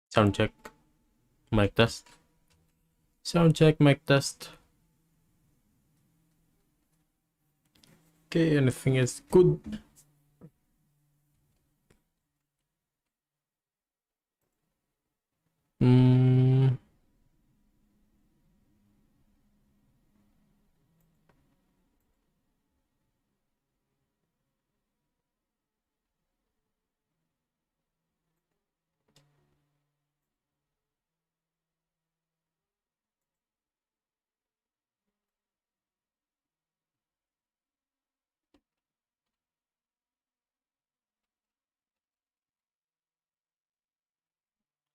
Sound check. Mic test. Sound check. Mic test. Okay, anything is good. Mm.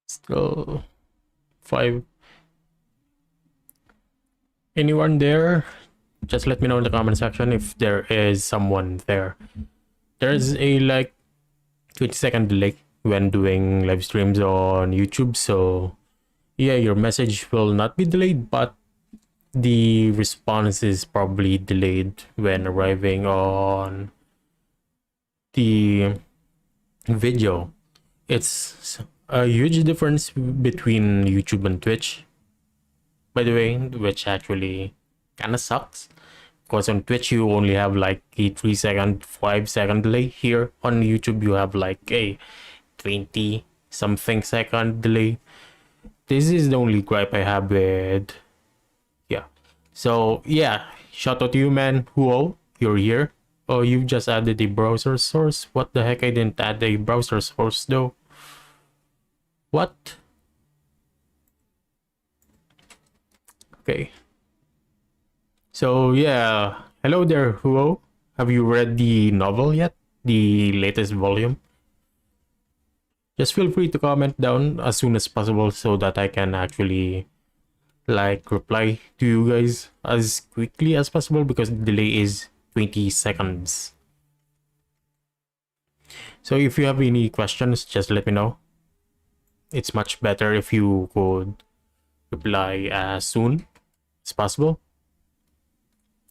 Still 5. Anyone there? Just let me know in the comment section if there is someone there. There's a like 20-second delay when doing live streams on YouTube, so yeah, your message will not be delayed, but the response is probably delayed when arriving on the video. It's a huge difference between YouTube and Twitch, by the way, which actually kind of sucks. Because on Twitch you only have like a 3-second, 5-second delay. Here on YouTube you have like a 20 something second delay. This is the only gripe I have with, yeah. So yeah, shout out to you, man. Whoa, you're here. Oh, you just added a browser source. What the heck? I didn't add a browser source though. What? Okay. So yeah, hello there, Huo. Have you read the novel yet? The latest volume? Just feel free to comment down as soon as possible so that I can actually like reply to you guys as quickly as possible because the delay is 20 seconds. So if you have any questions, just let me know. It's much better if you could reply as soon as possible.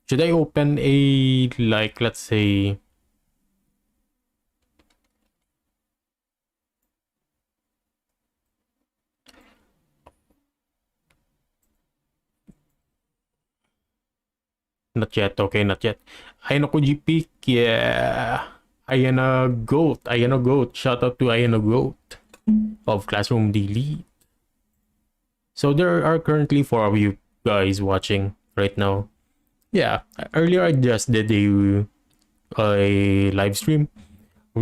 Should I open a, like, let's say, not yet, okay, not yet. Ayano ko GP, yeah. Ayana Goat. Shout out to Ayana Goat of Classroom Delete. So there are currently 4 of you guys watching right now. Yeah, earlier I just did a live stream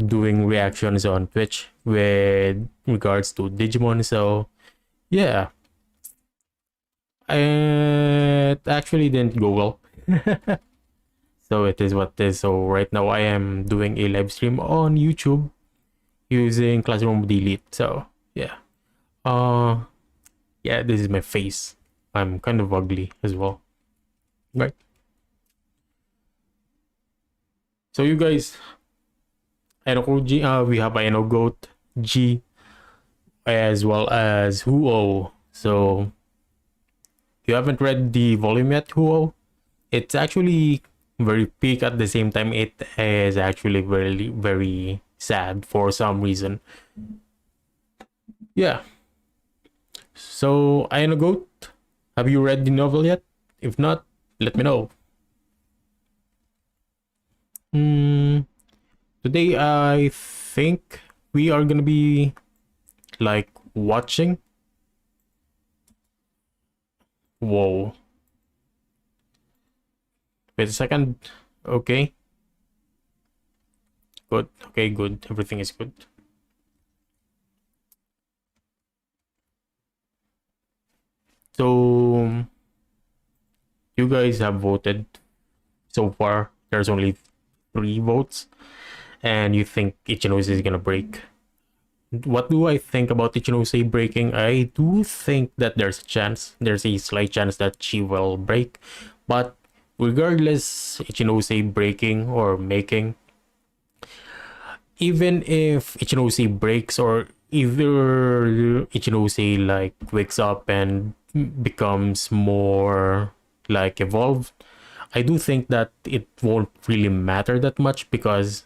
doing reactions on Twitch with regards to Digimon. So yeah, it actually didn't go well. So it is what it is. So right now I am doing a live stream on YouTube using Classroom Delete. So yeah, yeah, this is my face. I'm kind of ugly as well, right? So you guys, we have Ayano Goat G as well as Huo. So you haven't read the volume yet, Huo? It's actually very peak at the same time. It is actually very, very sad for some reason. Yeah. So Ayano Goat, have you read the novel yet? If not, let me know. Today I think we are gonna be like watching. Whoa. Wait a second. Okay. Good. Okay, good. Everything is good. So you guys have voted so far. There's only 3 votes, and you think Ichinose is gonna break. What do I think about Ichinose breaking? I do think that there's a chance. There's a slight chance that she will break, but regardless, Ichinose breaking or making, even if Ichinose breaks or either Ichinose like wakes up and becomes more like evolved, I do think that it won't really matter that much because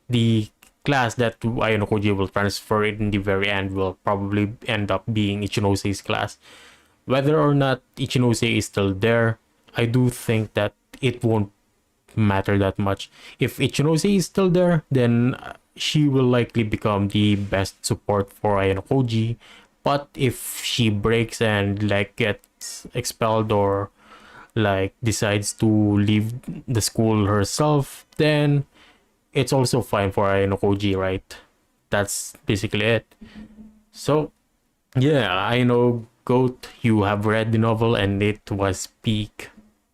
the class that Ayano Koji will transfer in the very end will probably end up being Ichinose's class. Whether or not Ichinose is still there, I do think that it won't matter that much. If Ichinose is still there, then she will likely become the best support for Ayano Koji. But if she breaks and like gets expelled or like decides to leave the school herself, then it's also fine for Ayano Koji, right? That's basically it. So yeah, I know Goat, you have read the novel and it was peak.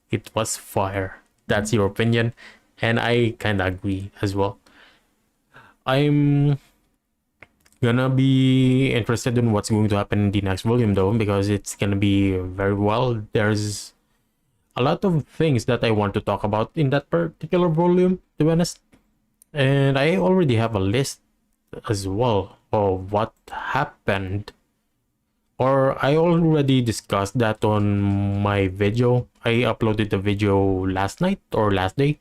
It was fire. That's your opinion. And I kinda agree as well. I'm gonna be interested in what's going to happen in the next volume though, because it's gonna be very well. There's a lot of things that I want to talk about in that particular volume, to be honest. And I already have a list as well of what happened. Or I already discussed that on my video. I uploaded the video last night or last day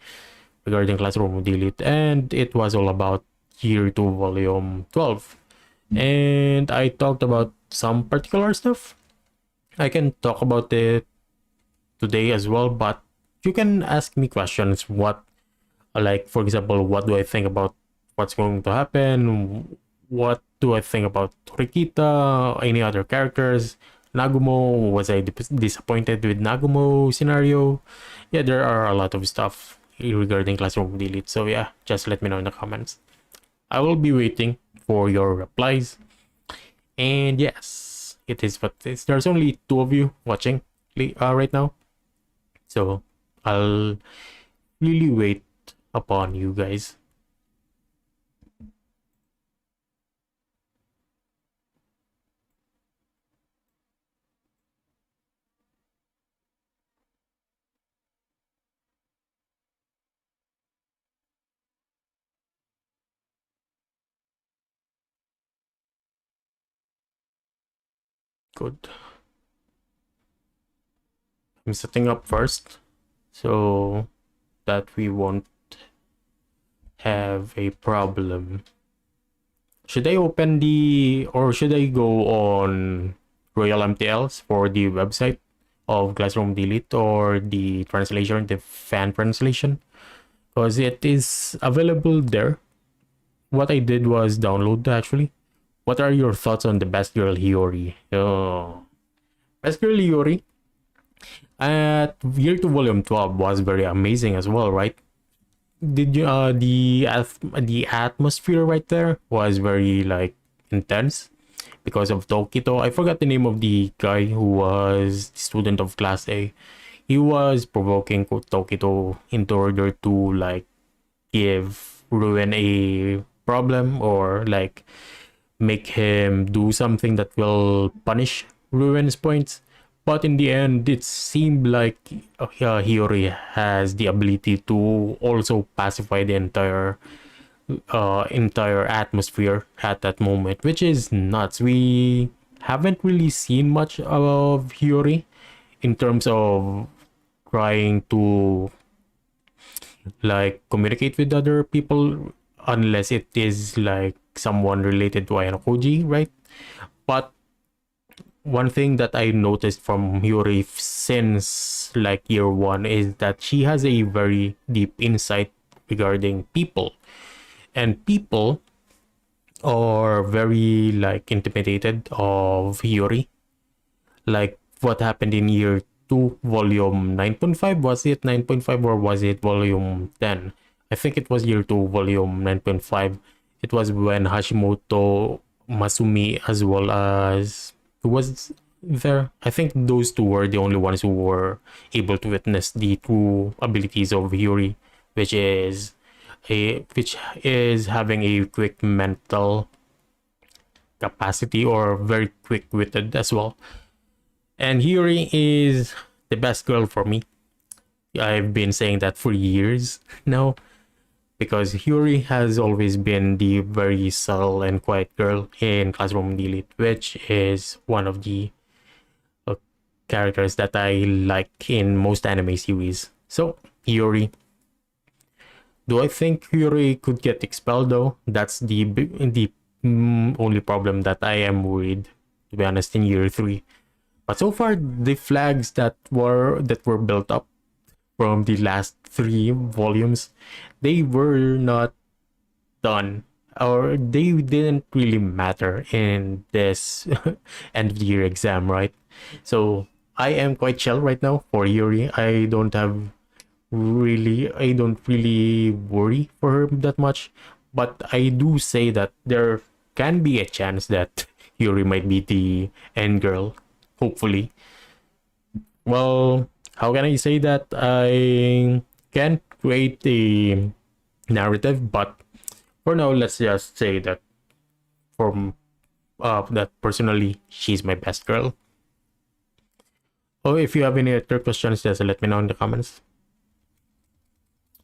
regarding Classroom Delete, and it was all about Year 2 Volume 12. And I talked about some particular stuff. I can talk about it today as well, but you can ask me questions. What, like, for example, what do I think about what's going to happen? What do I think about Rikita? Any other characters? Nagumo? Was I disappointed with Nagumo scenario? Yeah, there are a lot of stuff regarding Classroom Delete. So yeah, just let me know in the comments. I will be waiting for your replies. And yes, it is what it is. There's only 2 of you watching right now. So I'll really wait upon you guys. Good. I'm setting up first so that we won't have a problem. Should I open the, or should I go on Royal MTLs for the website of Classroom Delete, or the translation, the fan translation? Because it is available there. What I did was download actually. What are your thoughts on the Best Girl Hiyori? Oh, Best Girl Hiyori at Year 2 Volume 12 was very amazing as well, right? Did you the atmosphere right there was very like intense because of Tokito. I forgot the name of the guy who was the student of class A. He was provoking Tokito in order to like give Ruin a problem, or like make him do something that will punish Ruin's points. But in the end, it seemed like Hiyori has the ability to also pacify the entire atmosphere at that moment, which is nuts. We haven't really seen much of Hiyori in terms of trying to like communicate with other people, unless it is like someone related to Ayano Koji, right? But one thing that I noticed from Hiyori since like year 1 is that she has a very deep insight regarding people, and people are very like intimidated of Hiyori. Like what happened in year 2 volume 9.5, was it 9.5 or was it volume 10? I think it was year 2 volume 9.5. It was when Hashimoto, Masumi, as well as who was there, I think those two were the only ones who were able to witness the true abilities of Hiyori, which is having a quick mental capacity, or very quick-witted as well. And Hiyori is the best girl for me. I've been saying that for years now, because Hiyori has always been the very subtle and quiet girl in Classroom Delete, which is one of the characters that I like in most anime series. So Hiyori, Do I think Yuri could get expelled though? That's the only problem that I am worried, to be honest, in year three. But so far, the flags that were built up from the last three volumes, they were not done, or they didn't really matter in this end of the year exam, right? So I am quite chill right now for Yuri. I don't really worry for her that much, but I do say that there can be a chance that Yuri might be the end girl, hopefully. Well, how can I say that? I can create a narrative, but for now, let's just say that from that personally, she's my best girl. Oh, if you have any other questions, just let me know in the comments.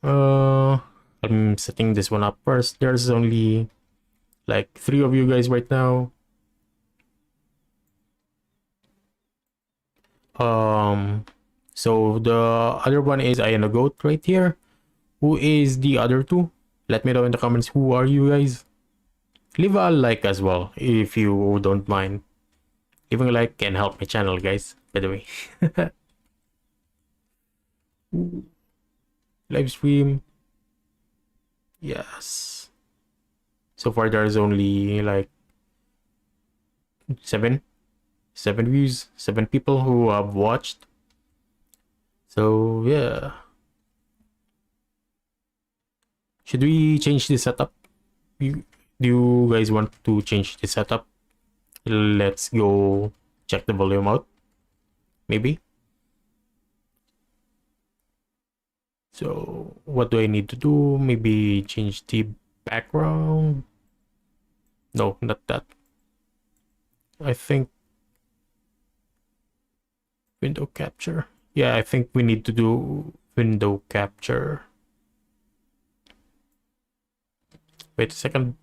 Uh, I'm setting this one up first. There's only like 3 of you guys right now. Um, so the other one is I am a goat right here. Who is the other two? Let me know in the comments. Who are you guys? Leave a like as well if you don't mind. Leaving a like can help my channel, guys. By the way, live stream. Yes. So far, there's only like seven views, 7 people who have watched. So yeah. Should we change the setup? Do you guys want to change the setup? Let's go check the volume out. Maybe. So what do I need to do? Maybe change the background. No, not that. I think window capture. Yeah, I think we need to do window capture. Wait a second.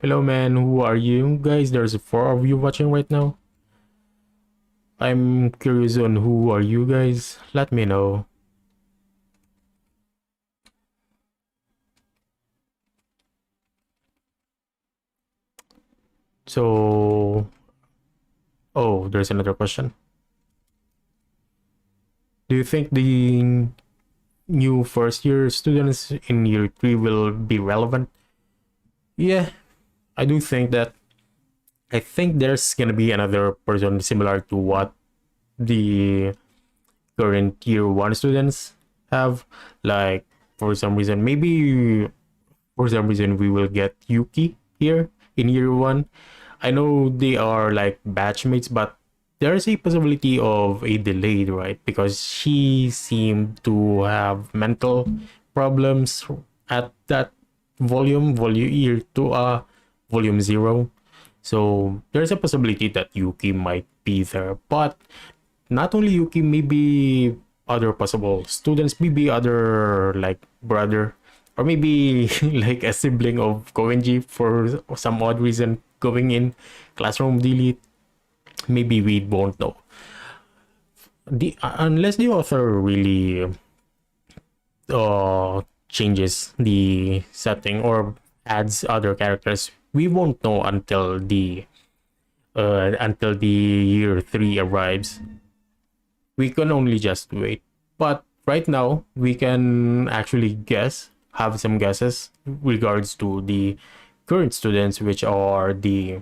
Hello, man. Who are you guys? There's 4 of you watching right now. I'm curious on who are you guys. Let me know. So, oh, there's another question. Do you think the new first year students in year 3 will be relevant? Yeah, I do think that. I think there's gonna be another person similar to what the current year 1 students have. Like, for some reason, maybe for some reason, we will get Yuki here in year 1. I know they are like batchmates, but there's a possibility of a delayed, right? Because she seemed to have mental problems at that volume year to volume 0. So there's a possibility that Yuki might be there, but not only Yuki, maybe other possible students, maybe other like brother, or maybe like a sibling of Koenji for some odd reason going in classroom delete. Maybe we won't know. Unless the author really changes the setting or adds other characters, we won't know until the year 3 arrives. We can only just wait. But right now, we can actually have some guesses regards to the current students, which are the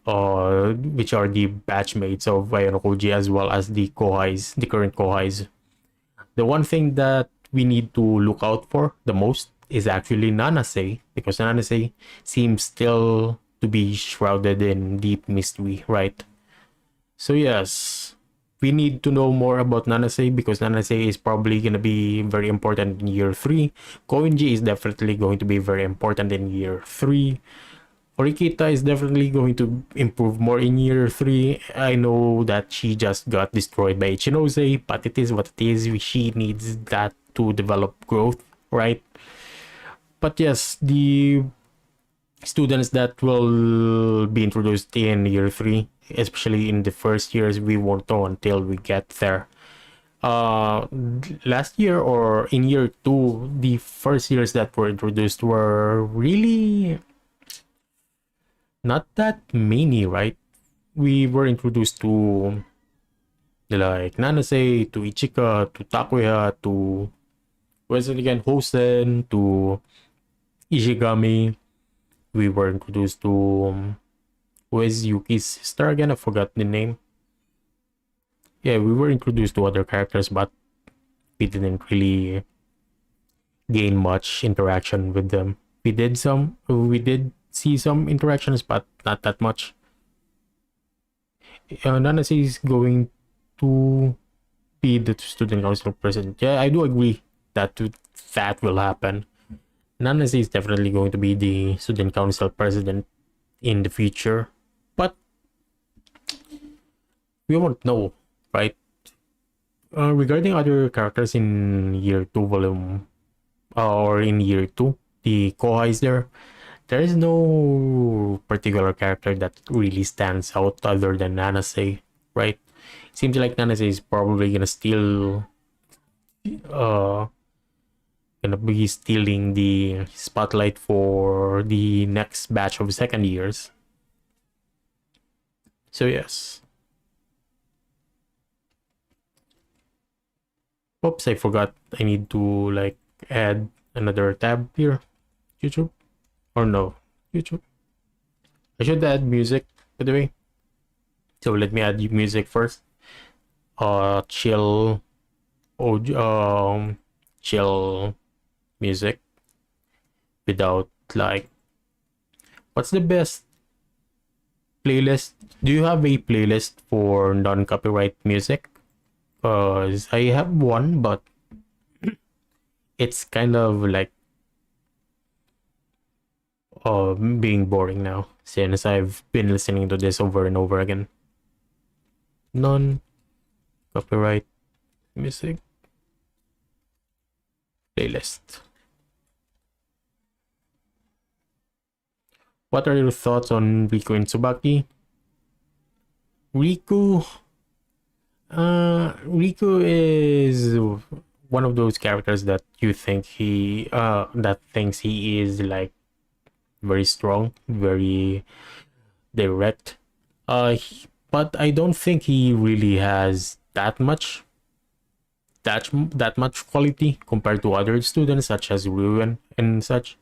batchmates of Vayonokoji, as well as the kohais, the current kohais. The one thing that we need to look out for the most is actually Nanase, because Nanase seems still to be shrouded in deep mystery, right? So yes, we need to know more about Nanase, because Nanase is probably going to be very important in year 3. Koenji is definitely going to be very important in year 3. Orikita is definitely going to improve more in year 3. I know that she just got destroyed by Ichinose, but it is what it is. She needs that to develop growth, right? But yes, the students that will be introduced in year 3, especially in the first years. We won't know until we get there. Last year or in year 2, the first years that were introduced were really not that many, right? We were introduced to like Nanase, to Ichika, to Takuya, to what's it again, Hosen, to Ishigami. We were introduced to who is Yuki's sister again? I forgot the name. Yeah, we were introduced to other characters, but we didn't really gain much interaction with them. We did see some interactions, but not that much. Nanase is going to be the student council president. Yeah, I do agree that that will happen. Nanase is definitely going to be the student council president in the future, but we won't know, right? Regarding other characters in year 2 volume or in year 2, the Kohais there is no particular character that really stands out other than Nanase, right? Seems like Nanase is probably uh gonna be stealing the spotlight for the next batch of second years. So yes. Oops, I forgot. I need to like add another tab here. YouTube or no? YouTube. I should add music, by the way. So let me add music first. Chill. Oh, chill music without like. What's the best playlist? Do you have a playlist for non-copyright music? Cause I have one, but it's kind of like being boring now since I've been listening to this over and over again. Non-copyright music playlist. What are your thoughts on Riku and Tsubaki? Riku, Riku is one of those characters that you think that thinks he is like very strong, very direct. But I don't think he really has that much quality compared to other students such as Ruin and such.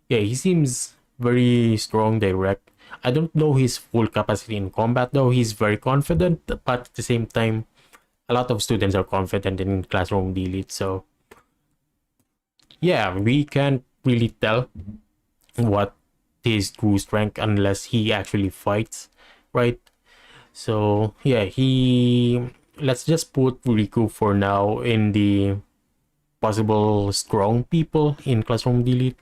Yeah, he seems very strong, direct. I don't know his full capacity in combat though. He's very confident, but at the same time, a lot of students are confident in classroom delete. So yeah, we can't really tell what his true strength unless he actually fights, right? So yeah, he let's just put Riku for now in the possible strong people in classroom delete,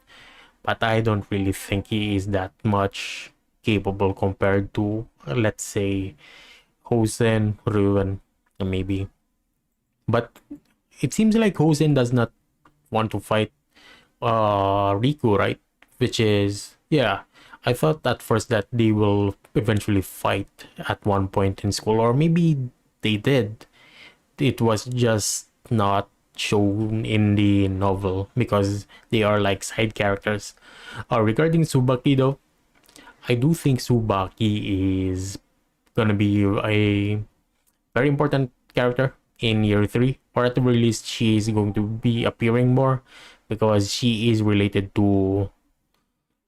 but I don't really think he is that much capable compared to let's say Hosen, Ruin, maybe. But it seems like Hosen does not want to fight Riku, right? Which is yeah. I thought at first that they will eventually fight at one point in school, or maybe they did. It was just not shown in the novel because they are like side characters. Regarding Tsubaki though, I do think Tsubaki is gonna be a very important character in year 3, or at the very least she is going to be appearing more because she is related to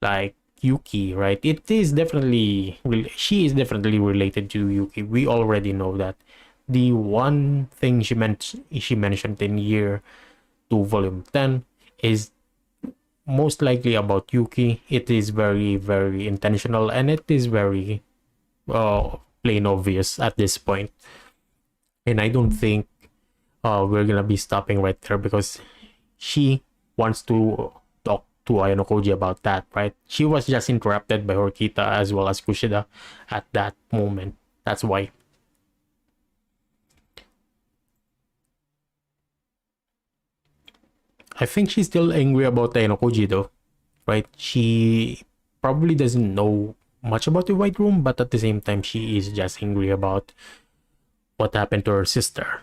like Yuki, right? It is definitely she is definitely related to Yuki. We already know that. The one thing she mentioned in year 2 volume 10 is most likely about Yuki. It is very very intentional and it is very plain obvious at this point. And I don't think we're gonna be stopping right there because she wants to talk to Ayano Koji about that, right? She was just interrupted by Horikita as well as Kushida at that moment. That's why. I think she's still angry about Ayano Koji though, right? She probably doesn't know much about the White Room, but at the same time, she is just angry about what happened to her sister.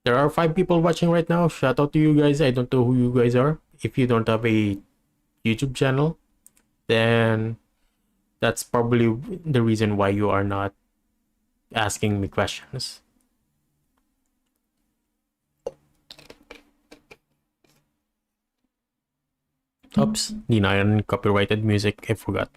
There are 5 people watching right now. Shout out to you guys. I don't know who you guys are. If you don't have a YouTube channel, then that's probably the reason why you are not asking me questions. Oops, di na yan copyrighted music. I forgot.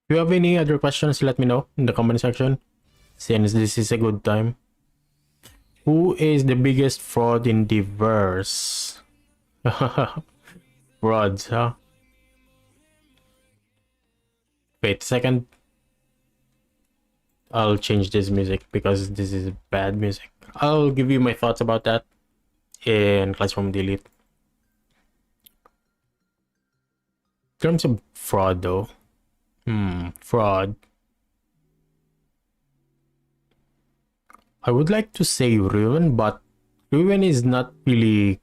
If you have any other questions, let me know in the comment section, since this is a good time. Who is the biggest fraud in the verse? Frauds, huh? Wait a second. I'll change this music because this is bad music. I'll give you my thoughts about that in Classroom Delete. In terms of fraud though, fraud. I would like to say Ruin, but Ruin is not really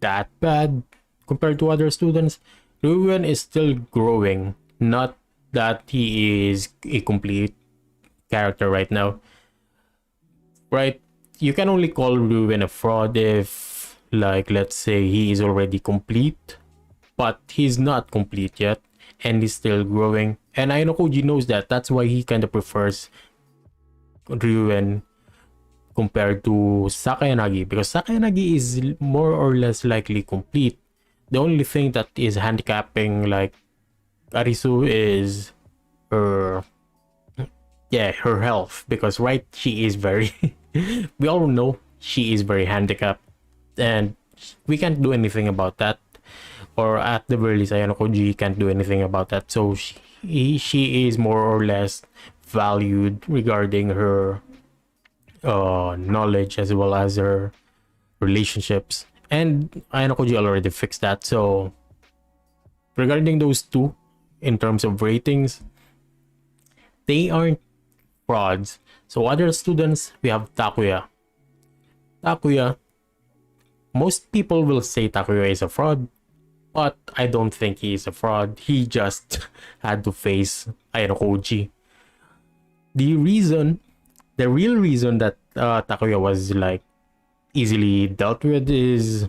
that bad compared to other students. Ruin is still growing, not that he is a complete character right now. Right? You can only call Ruin a fraud if, like, let's say he is already complete, but he's not complete yet, and he's still growing. And I know Koji knows that. That's why he kind of prefers Ruin compared to Sakayanagi, because Sakayanagi is more or less likely complete. The only thing that is handicapping like Arisu is her her health, because right, she is very we all know she is very handicapped, and we can't do anything about that, or at the very least Ayano Koji can't do anything about that. So she is more or less valued regarding her knowledge as well as her relationships, and Ayano Koji already fixed that. So regarding those two, in terms of ratings, they aren't frauds. So other students, we have Takuya. Most people will say Takuya is a fraud, but I don't think he is a fraud. He just had to face Ayano Koji. The real reason that Takuya was like easily dealt with is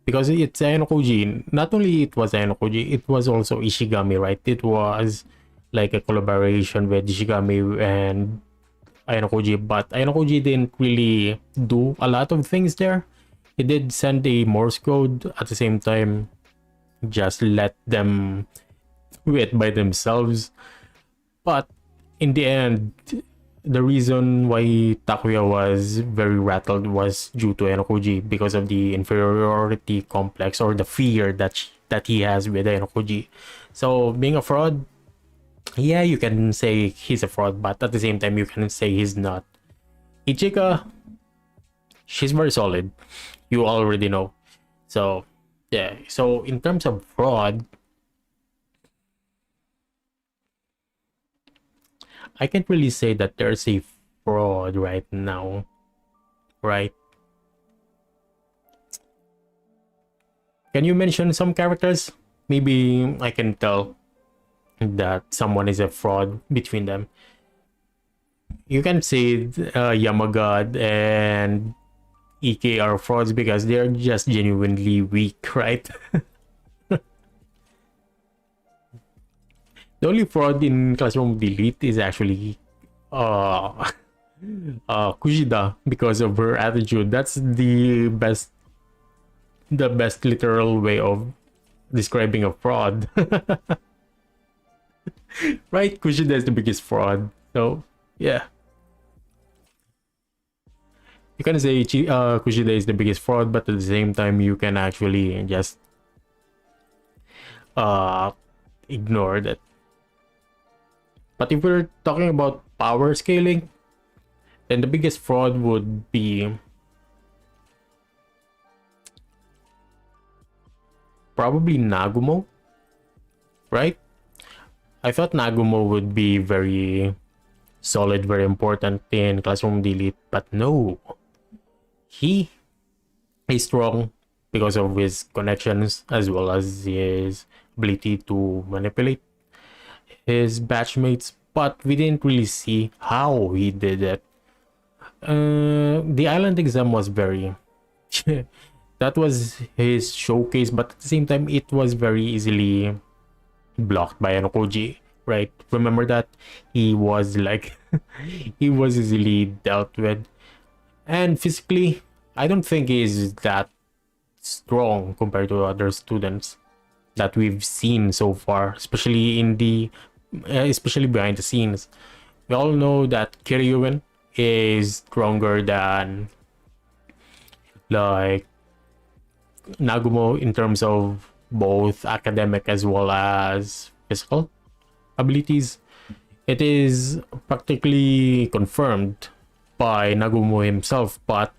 because it's Ayano Koji. Not only it was Ayano Koji, it was also Ishigami, right? It was like a collaboration with Ishigami and Ayano Koji, but Ayano Koji didn't really do a lot of things there. He did send a Morse code. At the same time, just let them do it by themselves. But in the end, the reason why Takuya was very rattled was due to Ayano Koji, because of the inferiority complex, or the fear that he has with Ayano Koji. So being a fraud, yeah, you can say he's a fraud, but at the same time you can say he's not. Ichika, she's very solid. You already know. So yeah, so in terms of fraud, I can't really say that there's a fraud right now, right? Can you mention some characters? Maybe I can tell that someone is a fraud between them. You can say Yamagad and EK are frauds because they're just genuinely weak, right? The only fraud in Classroom Delete is actually Kushida, because of her attitude. That's the best literal way of describing a fraud. Right? Kushida is the biggest fraud. So yeah, you can say Kushida is the biggest fraud, but at the same time you can actually just ignore that. But if we're talking about power scaling, then the biggest fraud would be probably Nagumo, right? I thought Nagumo would be very solid, very important in Classroom Delete, but no. He is strong because of his connections as well as his ability to manipulate his batchmates, but we didn't really see how he did it. The island exam was very that was his showcase, but at the same time it was very easily blocked by Anokoji, right? Remember that he was like he was easily dealt with, and physically I don't think he's that strong compared to other students that we've seen so far, especially in the especially behind the scenes. We all know that Kiryuin is stronger than like Nagumo in terms of both academic as well as physical abilities. It is practically confirmed by Nagumo himself, but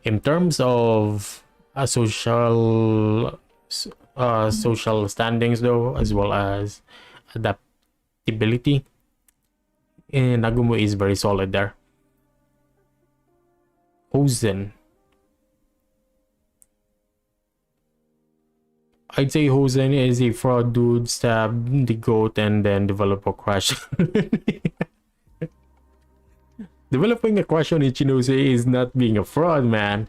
in terms of social standings though, as well as adaptability, Nagumo is very solid there. Hosen, I'd say Hosen is a fraud dude, stab the goat and then develop a crush. Developing a crush on Ichinose is not being a fraud, man.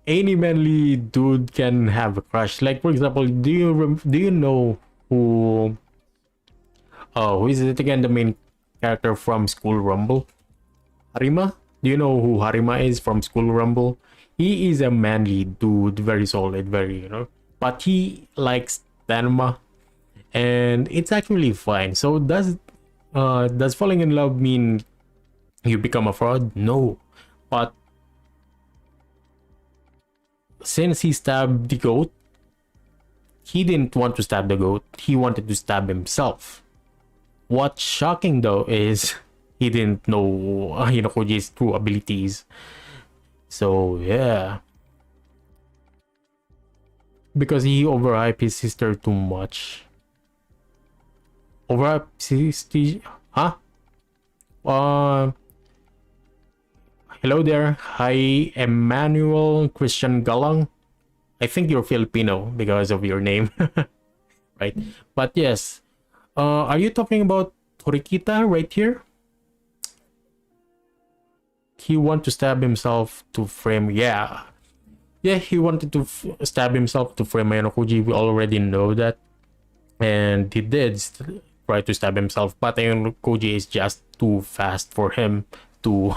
Any manly dude can have a crush. Like for example, do you know who is it again? The main character from School Rumble, Harima. Do you know who Harima is from School Rumble? He is a manly dude, very solid, very but he likes Tenma, and it's actually fine. So does falling in love mean you become a fraud? No, but since he stabbed the goat, he didn't want to stab the goat. He wanted to stab himself. What's shocking though is he didn't know Koji's true abilities. So yeah, because he overhyped his sister too much. Overhyped sister, huh? Hello there. Hi, Emmanuel Christian Galang. I think you're Filipino because of your name, right? But yes, are you talking about Torikita right here? He wanted to stab himself to frame. Yeah, he wanted to stab himself to frame Ayano-koji. We already know that, and he did try to stab himself, but Ayano-koji is just too fast for him to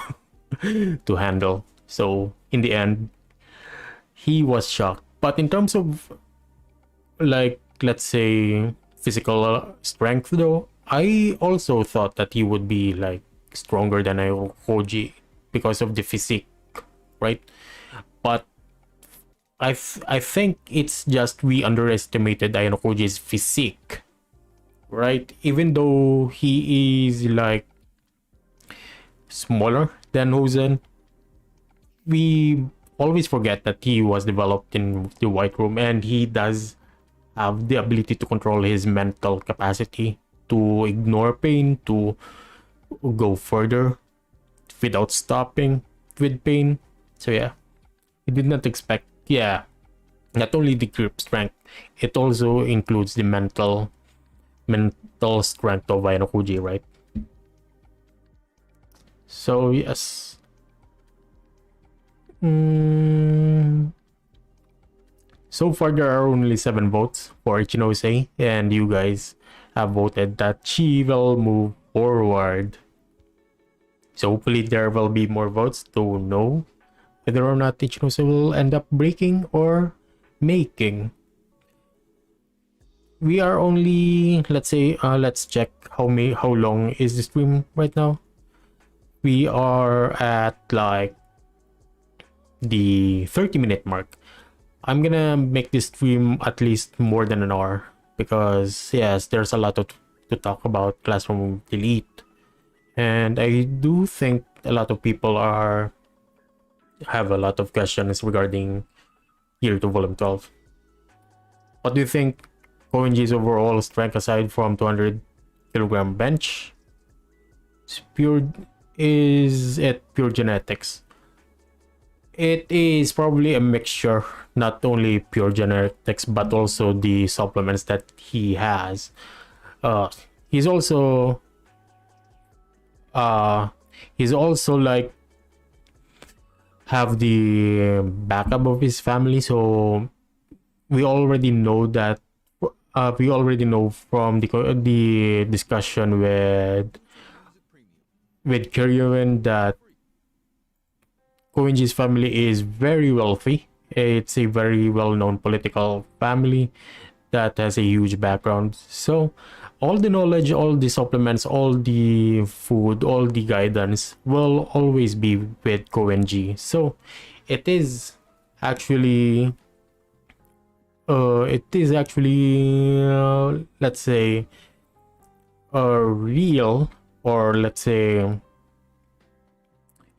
to handle. So in the end, he was shocked. But in terms of, like, let's say physical strength though, I also thought that he would be like stronger than Ayano-koji because of the physique, right? But I think it's just we underestimated Ayano-koji's physique, right? Even though he is like smaller than Hosen, we always forget that he was developed in the White Room, and he does have the ability to control his mental capacity to ignore pain, to go further without stopping with pain. So yeah, he did not expect, not only the grip strength, it also includes the mental strength of Ayano-koji, right? So yes. So far there are only 7 votes for Ichinose, and you guys have voted that she will move forward. So hopefully there will be more votes to know whether or not Ichinose will end up breaking or making. We are only, let's say, let's check how long is the stream right now. We are at like the 30-minute mark. I'm gonna make this stream at least more than an hour because yes, there's a lot to talk about Classroom Delete, and I do think a lot of people have a lot of questions regarding Year 2 Volume 12. What do you think Koenji's overall strength aside from 200 kilogram bench? Is it pure genetics? It is probably a mixture, not only pure genetics but also the supplements that he has. Uh, he's also uh he's also like have the backup of his family, so we already know that we already know from the discussion with Kiryuin that Koenji's family is very wealthy. It's a very well-known political family that has a huge background. So all the knowledge, all the supplements, all the food, all the guidance will always be with Koenji. So it is actually let's say real, or let's say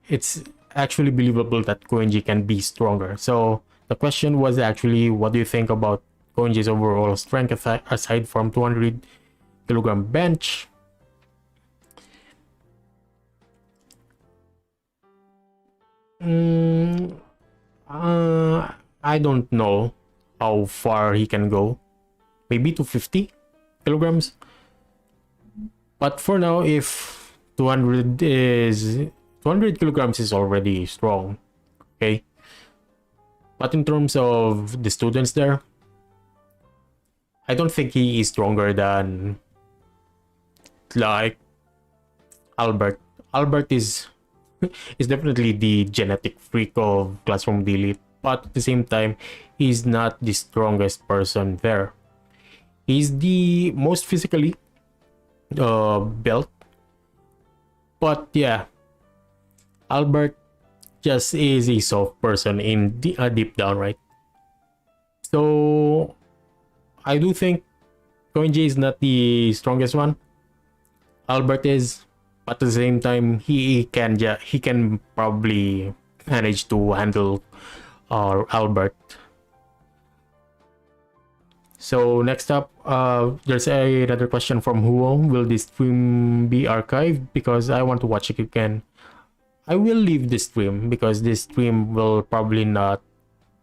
it's actually believable that Koenji can be stronger. So the question was actually, what do you think about Koenji's overall strength aside from 200 kilogram bench? I don't know how far he can go. Maybe to 50 kilograms. But for now, if 200 kilograms is already strong, okay. But in terms of the students there, I don't think he is stronger than like Albert. Albert is is definitely the genetic freak of Classroom Delete, but at the same time, he's not the strongest person there. He's the most physically built, but yeah, Albert just is a soft person in deep down, right? So I do think Koenji is not the strongest one. Albert is, but at the same time, he can probably manage to handle Albert. So next up, there's another question from Huo. Will this stream be archived? Because I want to watch it again. I will leave this stream because this stream will probably not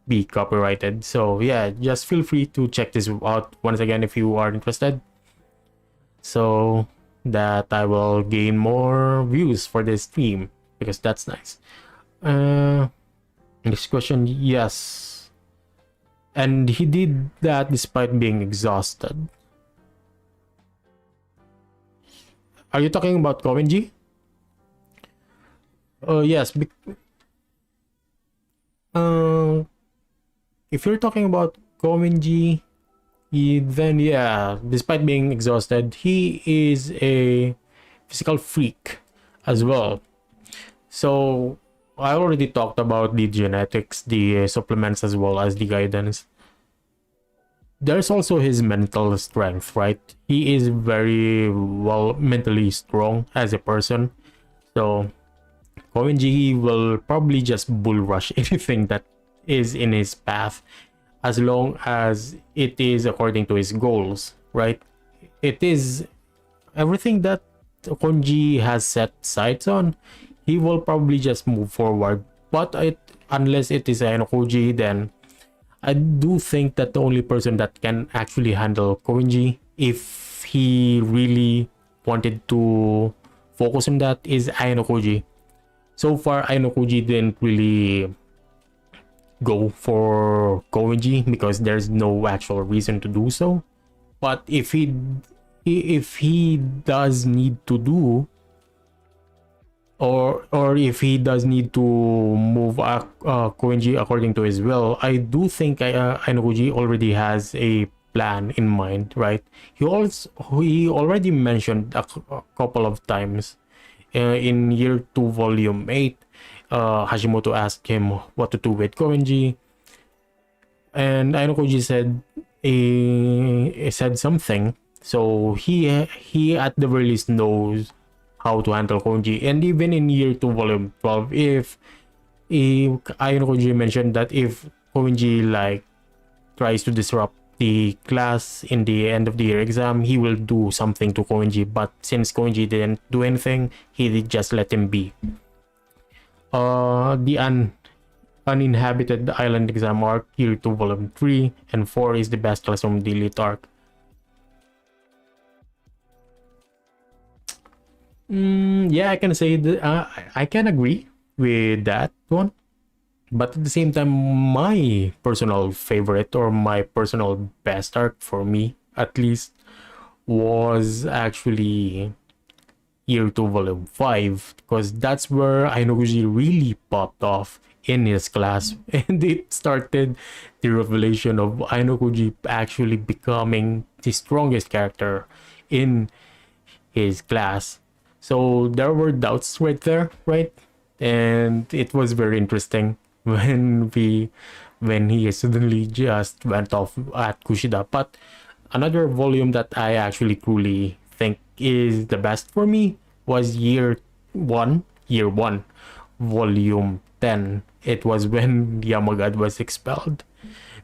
be copyrighted. So yeah, just feel free to check this out once again if you are interested, so that I will gain more views for this stream, because that's nice. Next question, yes. And he did that despite being exhausted. Are you talking about Koenji? Yes. If you're talking about Koenji, then yeah, despite being exhausted, he is a physical freak as well. So I already talked about the genetics, the supplements, as well as the guidance. There's also his mental strength, right? He is very well mentally strong as a person. So Koenji will probably just bull rush anything that is in his path, as long as it is according to his goals, right? It is everything that Koenji has set sights on, he will probably just move forward. But unless it is Ainokoji, then I do think that the only person that can actually handle Koenji, if he really wanted to focus on that, is Ainokoji. So far, Ainokoji didn't really go for Koenji because there's no actual reason to do so. But if he does need to do, or if he does need to move Koenji according to his will, I do think Ainokoji already has a plan in mind, right? He already mentioned a couple of times in year 2 volume 8. Hashimoto asked him what to do with Koenji, and Ainokoji said something. So he at the very least knows how to handle Konji. And even in year 2 volume 12, if Ayano Koji mentioned that if Konji like tries to disrupt the class in the end of the year exam, he will do something to Konji. But since Konji didn't do anything, he did just let him be. The uninhabited island exam arc, year 2 volume 3 and 4 is the best classroom delete arc. Yeah, I can say that I can agree with that one, but at the same time, my personal favorite or my personal best arc for me, at least, was actually year 2 volume 5, because that's where Ainoguchi really popped off in his class, and it started the revelation of Ainoguchi actually becoming the strongest character in his class. So there were doubts right there, right? And it was very interesting when he suddenly just went off at Kushida. But another volume that I actually truly think is the best for me was year one, volume 10. It was when Yamagad was expelled,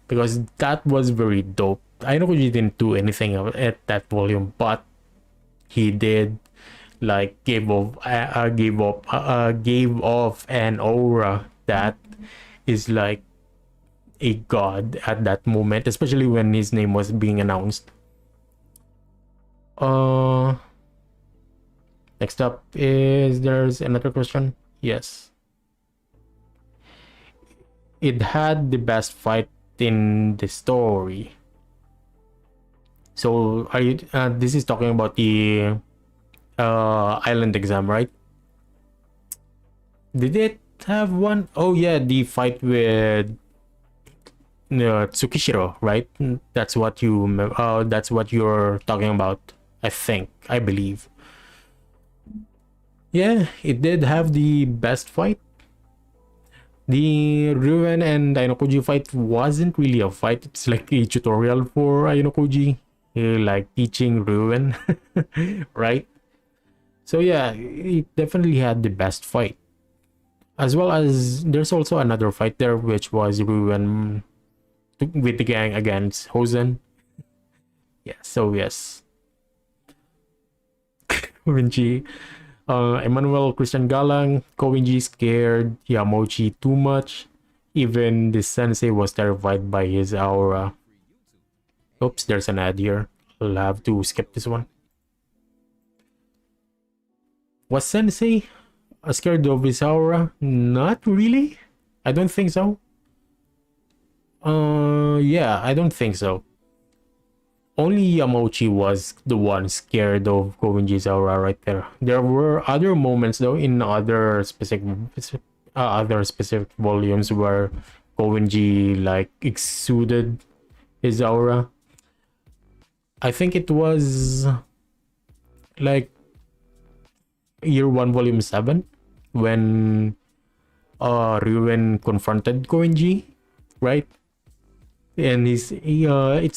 because that was very dope. I know he didn't do anything at that volume, but he did like gave off an aura that is like a god at that moment, especially when his name was being announced. uh Next up is there's another question. Yes, it had the best fight in the story. So are you this is talking about the island exam, right? Did it have one? Oh yeah, the fight with Tsukishiro, right? That's what you're talking about. I believe. Yeah, it did have the best fight. The Ruin and Ainokoji fight wasn't really a fight. It's like a tutorial for Ainokoji, like teaching Ruin, right? So yeah, it definitely had the best fight. As well as there's also another fight there, which was Ruin with the gang against Hosen. Yeah, so yes. Vinci, Emmanuel Christian Galang, Koinji scared Yamochi too much. Even the sensei was terrified by his aura. Oops, there's an ad here. I'll have to skip this one. Was sensei scared of his aura? Not really. I don't think so. Yeah, I don't think so. Only Yamochi was the one scared of Koinji's aura right there. There were other moments though in other specific volumes where Koinji like exuded his aura. I think it was like year 1 volume 7 when Ryuen confronted Koinji, right? And it's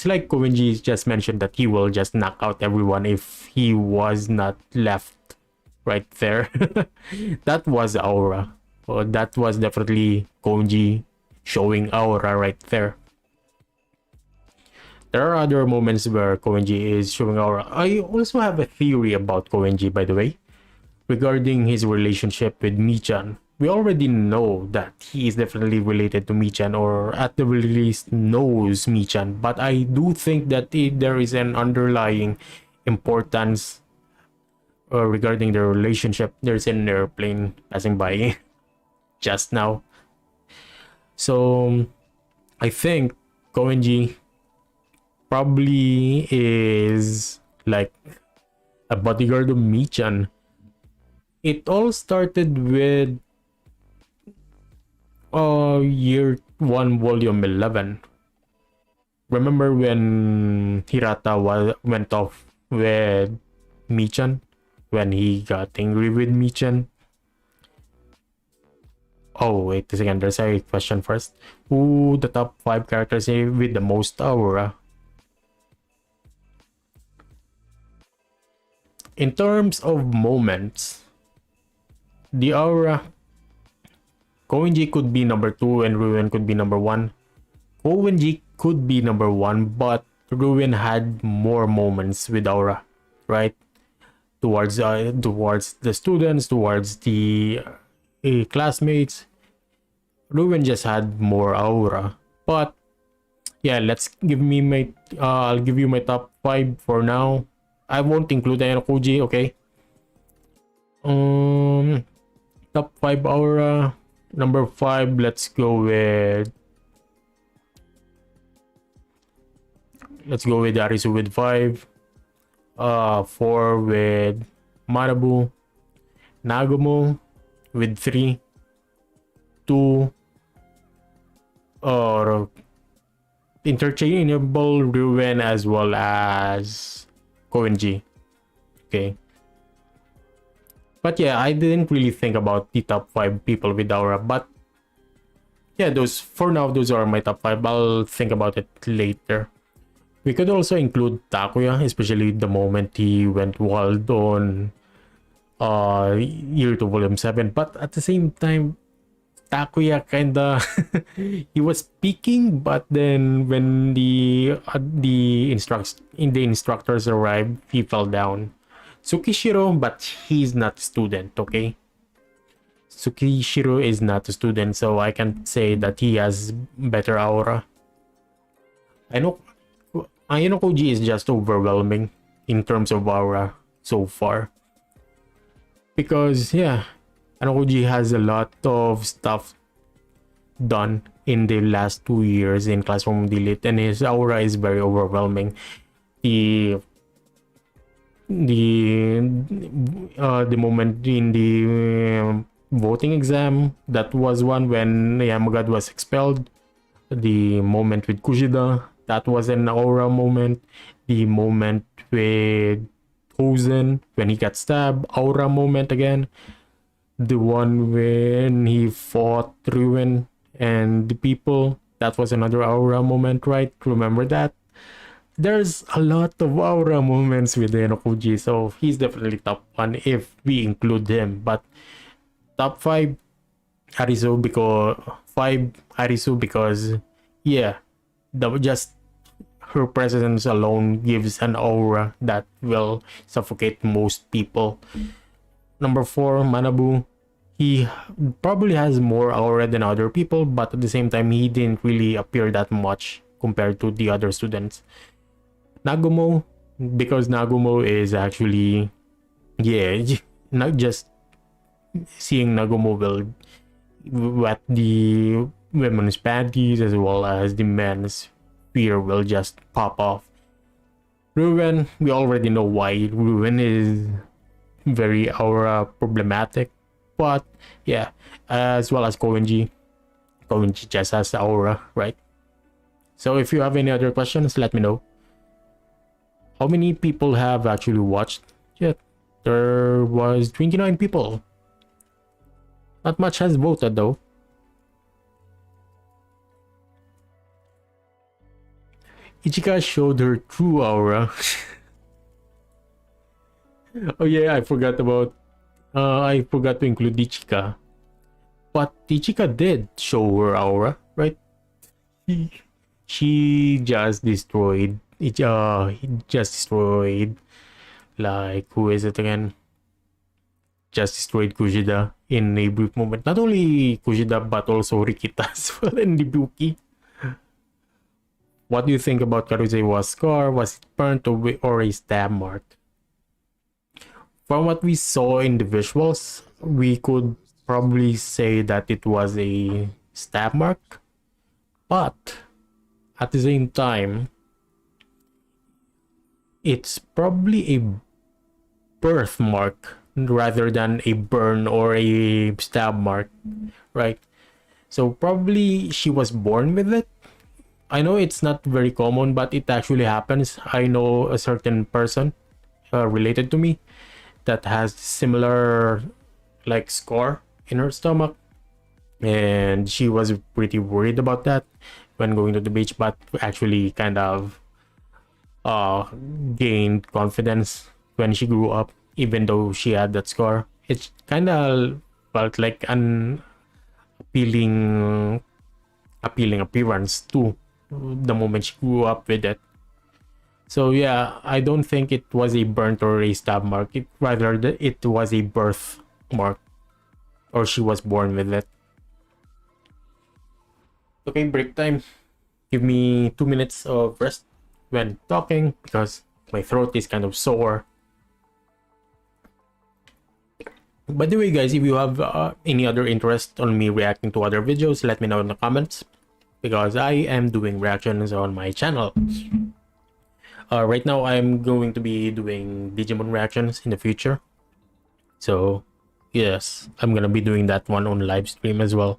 like Koinji just mentioned that he will just knock out everyone if he was not left right there. That was aura. Well, that was definitely Koinji showing aura right there. There are other moments where Koinji is showing aura. I also have a theory about Koinji, by the way, regarding his relationship with Michan. We already know that he is definitely related to Michan, or at the very least knows Michan, but I do think that there is an underlying importance regarding the relationship. There's an airplane passing by just now. So I think Koenji probably is like a bodyguard of Michan. It all started with year 1 volume 11. Remember when Hirata went off with Michan, when he got angry with Michan? Oh wait a second, there's a question first. Who the top 5 characters with the most aura? In terms of moments, the aura, Koenji could be number 2 and Ruin could be number 1. Koenji could be number 1, but Ruin had more moments with aura, right? Towards the students, towards the classmates. Ruin just had more aura. But yeah, I'll give you my top 5 for now. I won't include Ayano okay? Top 5 aura. Number 5, let's go with Arisu with 5. 4 with Marabu. Nagumo with 3. 2 or interchangeable Ruin as well as Koenji. Okay. But yeah, I didn't really think about the top 5 people with aura. But yeah, those are my top 5. I'll think about it later. We could also include Takuya, especially the moment he went wild on Year 2 Volume 7. But at the same time, Takuya kinda he was peaking, but then when the instructors arrived, he fell down. Tsukishiro, but he's not a student, okay? Tsukishiro is not a student, so I can say that he has better aura. I know Koji is just overwhelming in terms of aura so far. Because yeah, Koji has a lot of stuff done in the last 2 years in Classroom of the Elite, and his aura is very overwhelming. The moment in the voting exam, that was one when Yamagad was expelled. The moment with Kushida, that was an aura moment. The moment with Hosen when he got stabbed, aura moment again. The one when he fought Ruin and the people, that was another aura moment, right? Remember that? There's a lot of aura moments with Enokuji, so he's definitely top 1 if we include him. But top 5 Arisu because yeah, just her presence alone gives an aura that will suffocate most people. Number 4, Manabu. He probably has more aura than other people, but at the same time, he didn't really appear that much compared to the other students. Nagumo, because Nagumo is actually, yeah, not just seeing Nagumo will wet the women's panties as well as the men's fear will just pop off. Ruin, we already know why Ruin is very aura problematic, but yeah, as well as Koenji just has aura, right? So if you have any other questions, let me know. How many people have actually watched? Yeah, there was 29 people. Not much has voted though. Ichika showed her true aura. Oh yeah, I forgot to include Ichika. But Ichika did show her aura, right? She just destroyed like, who is it again? Just destroyed Kushida in a brief moment. Not only Kushida but also Rikita as well and Ibuki. What do you think about Karusewa's scar? Was it burnt or a stab mark? From what we saw in the visuals, we could probably say that it was a stab mark. But at the same time, it's probably a birthmark rather than a burn or a stab mark, right? So probably she was born with it. I know it's not very common, but it actually happens. I know a certain person related to me that has similar like scar in her stomach, and she was pretty worried about that when going to the beach, but actually kind of gained confidence when she grew up. even though she had that scar. It kind of felt like an appealing appealing appearance too the moment she grew up with it. So yeah, I don't think it was a burnt or a stab mark. It was a birth mark, or she was born with it. Okay, break time. Give me 2 minutes of rest when talking because my throat is kind of sore. By the way, guys, if you have any other interest on me reacting to other videos, let me know in the comments because I am doing reactions on my channel. Right now, I'm going to be doing Digimon reactions in the future. So, yes, I'm gonna be doing that one on live stream as well.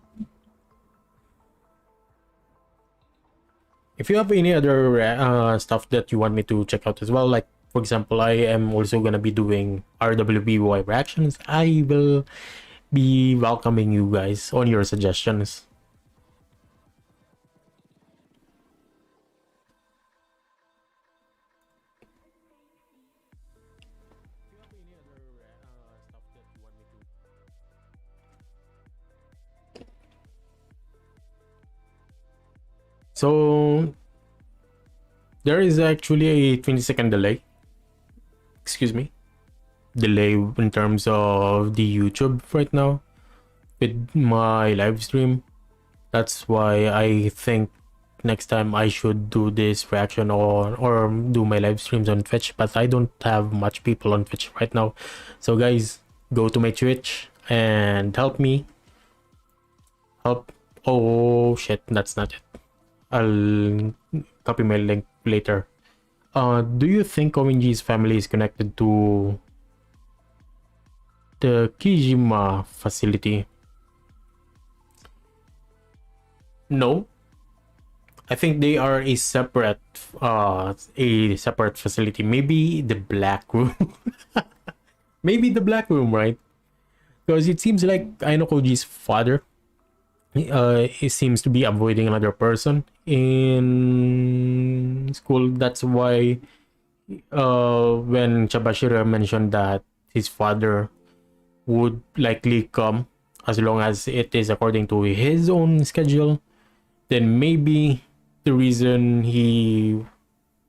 If you have any other stuff that you want me to check out as well, like for example, I am also gonna be doing RWBY reactions. I will be welcoming you guys on your suggestions. So there is actually a 20-second delay. Excuse me. Delay in terms of the YouTube right now with my live stream. That's why I think next time I should do this reaction or do my live streams on Twitch, but I don't have much people on Twitch right now. So guys, go to my Twitch and help me. Oh shit, that's not it. I'll copy my link later. Do you think Kominji's family is connected to the Kijima facility? No. I think they are a separate facility. Maybe the black room. Maybe the black room, right? Because it seems like Aino Koji's father he seems to be avoiding another person in school. That's why when Chabashira mentioned that his father would likely come as long as it is according to his own schedule, then maybe the reason he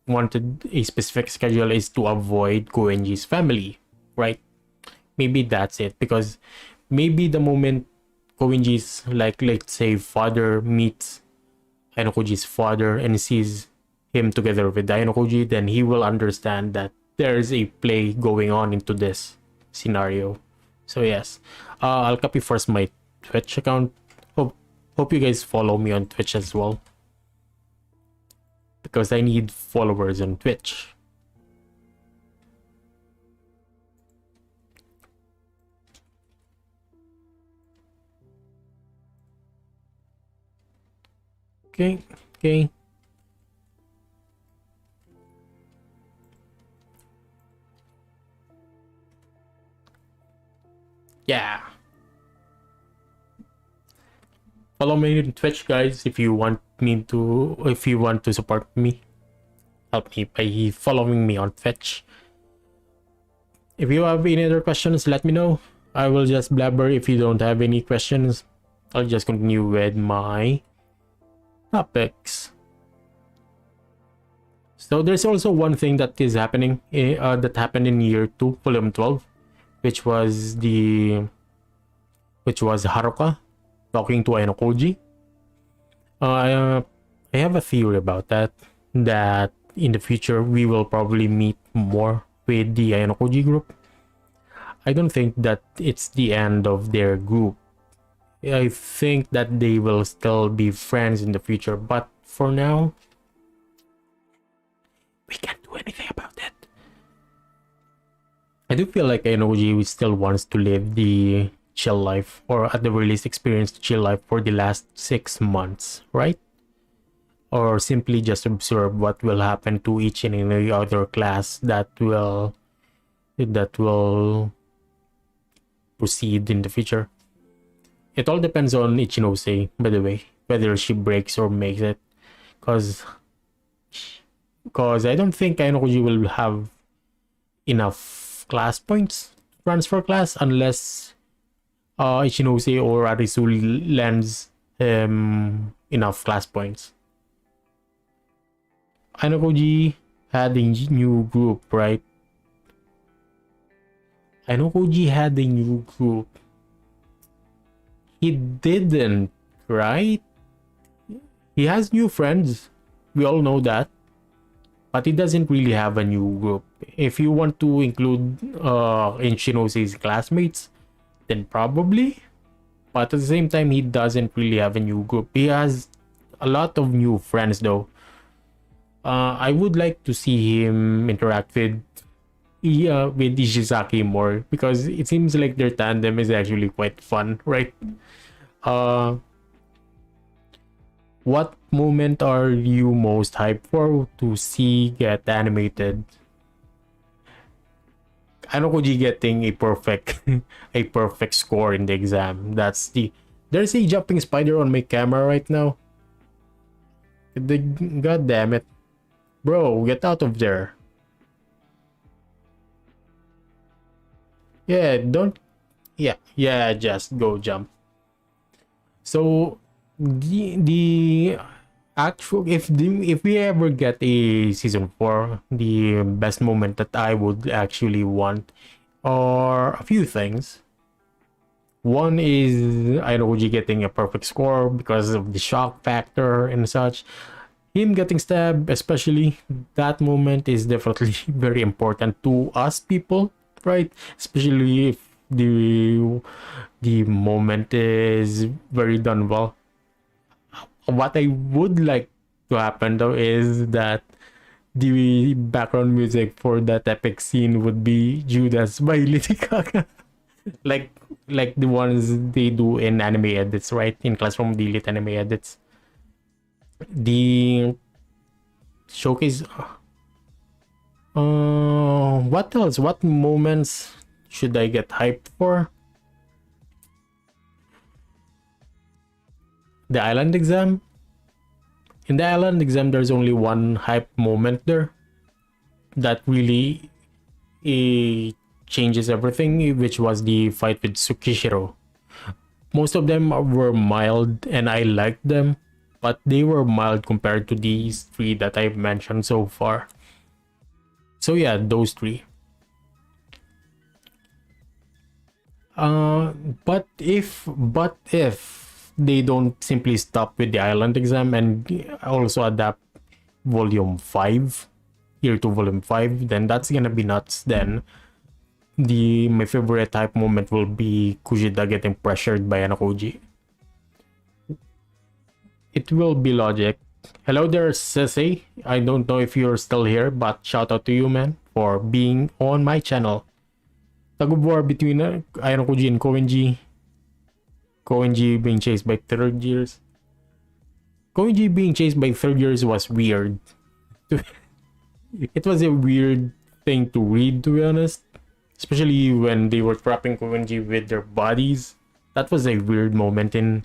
wanted a specific schedule is to avoid Koenji's family, right? Maybe that's it, because maybe the moment Koenji's, like, let's say, father meets Ainokoji's father and sees him together with Ainokoji, then he will understand that there's a play going on into this scenario. So yes, I'll copy first my Twitch account. Hope you guys follow me on Twitch as well, because I need followers on Twitch. Okay. Yeah. Follow me on Twitch, guys, if you want to support me. Help me by following me on Twitch. If you have any other questions, let me know. I will just blabber. If you don't have any questions, I'll just continue with my topics. So there's also one thing that is happening that happened in year 2, volume 12, which was Haruka talking to Ainokoji. I have a theory about that in the future we will probably meet more with the Ainokoji group. I don't think that it's the end of their group. I think that they will still be friends in the future, but for now, we can't do anything about that. I do feel like Ainokoji still wants to live the chill life, or at the very least experience the chill life for the last 6 months, right? Or simply just observe what will happen to each and any other class that will proceed in the future. It all depends on Ichinose, by the way, whether she breaks or makes it, because I don't think Ainokoji will have enough class points to transfer class unless Ichinose or Arisul lends enough class points. Ainokoji had a new group, right? Ainokoji had a new group. He didn't, right? He has new friends. We all know that. But he doesn't really have a new group. If you want to include Inshinose's classmates, then probably. But at the same time, he doesn't really have a new group. He has a lot of new friends though. I would like to see him interact with Ishizaki more because it seems like their tandem is actually quite fun, right? Uh, what moment are you most hyped for to see get animated? Anokoji getting a perfect a perfect score in the exam. There's a jumping spider on my camera right now. God damn it. Bro, get out of there. Yeah, don't yeah, just go jump. So the actual if we ever get a season 4, the best moment that I would actually want are a few things. One is Ainoji getting a perfect score because of the shock factor and such. Him getting stabbed, especially that moment, is definitely very important to us people, right? Especially if the moment is very done well. What I would like to happen though is that the background music for that epic scene would be Judas by Lady Gaga. like like the ones they do in anime edits, right? In Classroom Delete anime edits. The showcase what else? What moments should I get hyped for? The island exam. In the island exam, there's only one hype moment there that really changes everything, which was the fight with Tsukishiro. Most of them were mild and I liked them, but they were mild compared to these three that I've mentioned so far. So yeah, those three. But if they don't simply stop with the island exam and also adapt volume 5 year to volume 5, then that's gonna be nuts. Then my favorite type moment will be Kushida getting pressured by Anakoji. It will be logic. Hello there, Sese. I don't know if you're still here, but shout out to you, man, for being on my channel. Tug of war between Ayanokoji and Koenji. Koenji being chased by third years. Koenji being chased by third years was weird. It was a weird thing to read, to be honest. Especially when they were trapping Koenji with their bodies. That was a weird moment in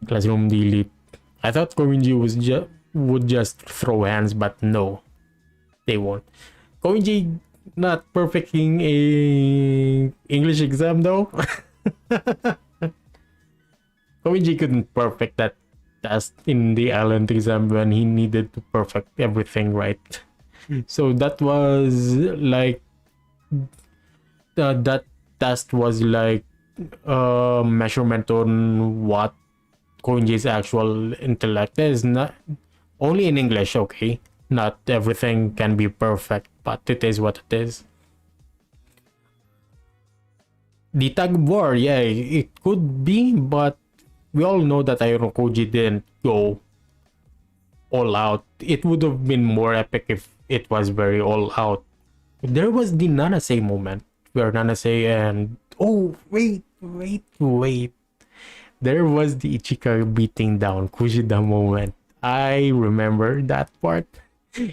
Classroom Delete. I thought Koenji would just throw hands, but no, they won't. Koenji not perfecting a English exam though. Koenji couldn't perfect that test in the island exam when he needed to perfect everything right. So that was like that test was like a measurement on what Koenji's actual intellect is. Not only in English, okay. Not everything can be perfect, but it is what it is. The tug of war, yeah, it could be, but we all know that Ayanokoji didn't go all out. It would have been more epic if it was very all out. There was the Nanase moment where Nanase and wait. There was the Ichika beating down Kushida moment. I remember that part.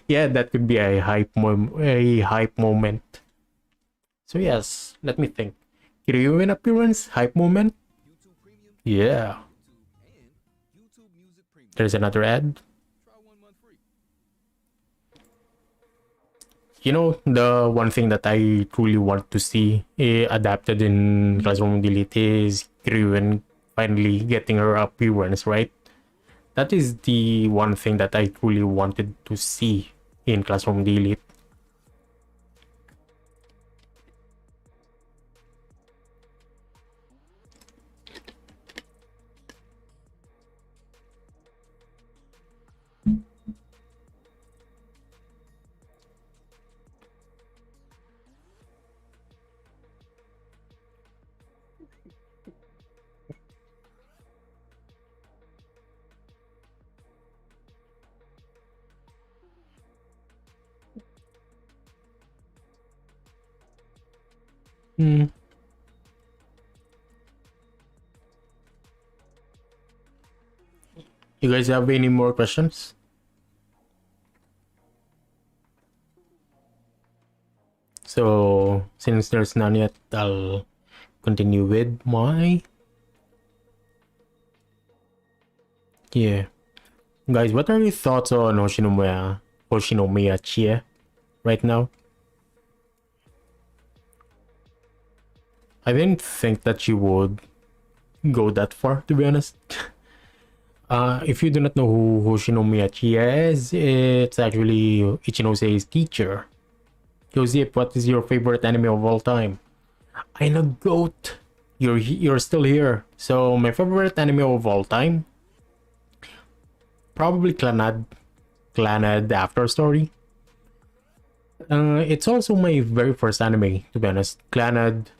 Yeah, that could be a hype moment. So yes, let me think. Kiryu in appearance, hype moment. Yeah. There's another ad. You know, the one thing that I truly want to see adapted in Classroom Delete is Kriwen finally getting her appearance, right? That is the one thing that I truly wanted to see in Classroom Delete. Hmm. You guys have any more questions? So, since there's none yet, I'll continue with my. Yeah. Guys, what are your thoughts on Hoshinomiya Chie right now? I didn't think that she would go that far, to be honest. If you do not know who Hoshinomiya Chie is, it's actually Ichinose's teacher. Joseph, what is your favorite anime of all time? I know, GOAT. You're still here. So my favorite anime of all time, probably Clannad After Story. It's also my very first anime, to be honest. Clannad.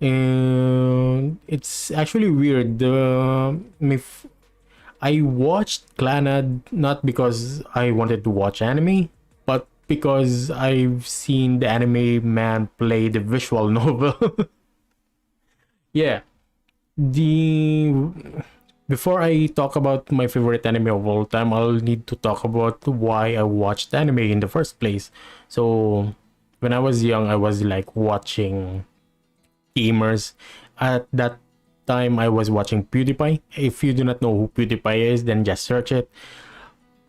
And it's actually weird. I watched Clannad not because I wanted to watch anime, but because I've seen the anime man play the visual novel. Yeah, the before I talk about my favorite anime of all time, I'll need to talk about why I watched anime in the first place. So when I was young, I was like watching gamers. At that time, I was watching PewDiePie. If you do not know who PewDiePie is, then just search it.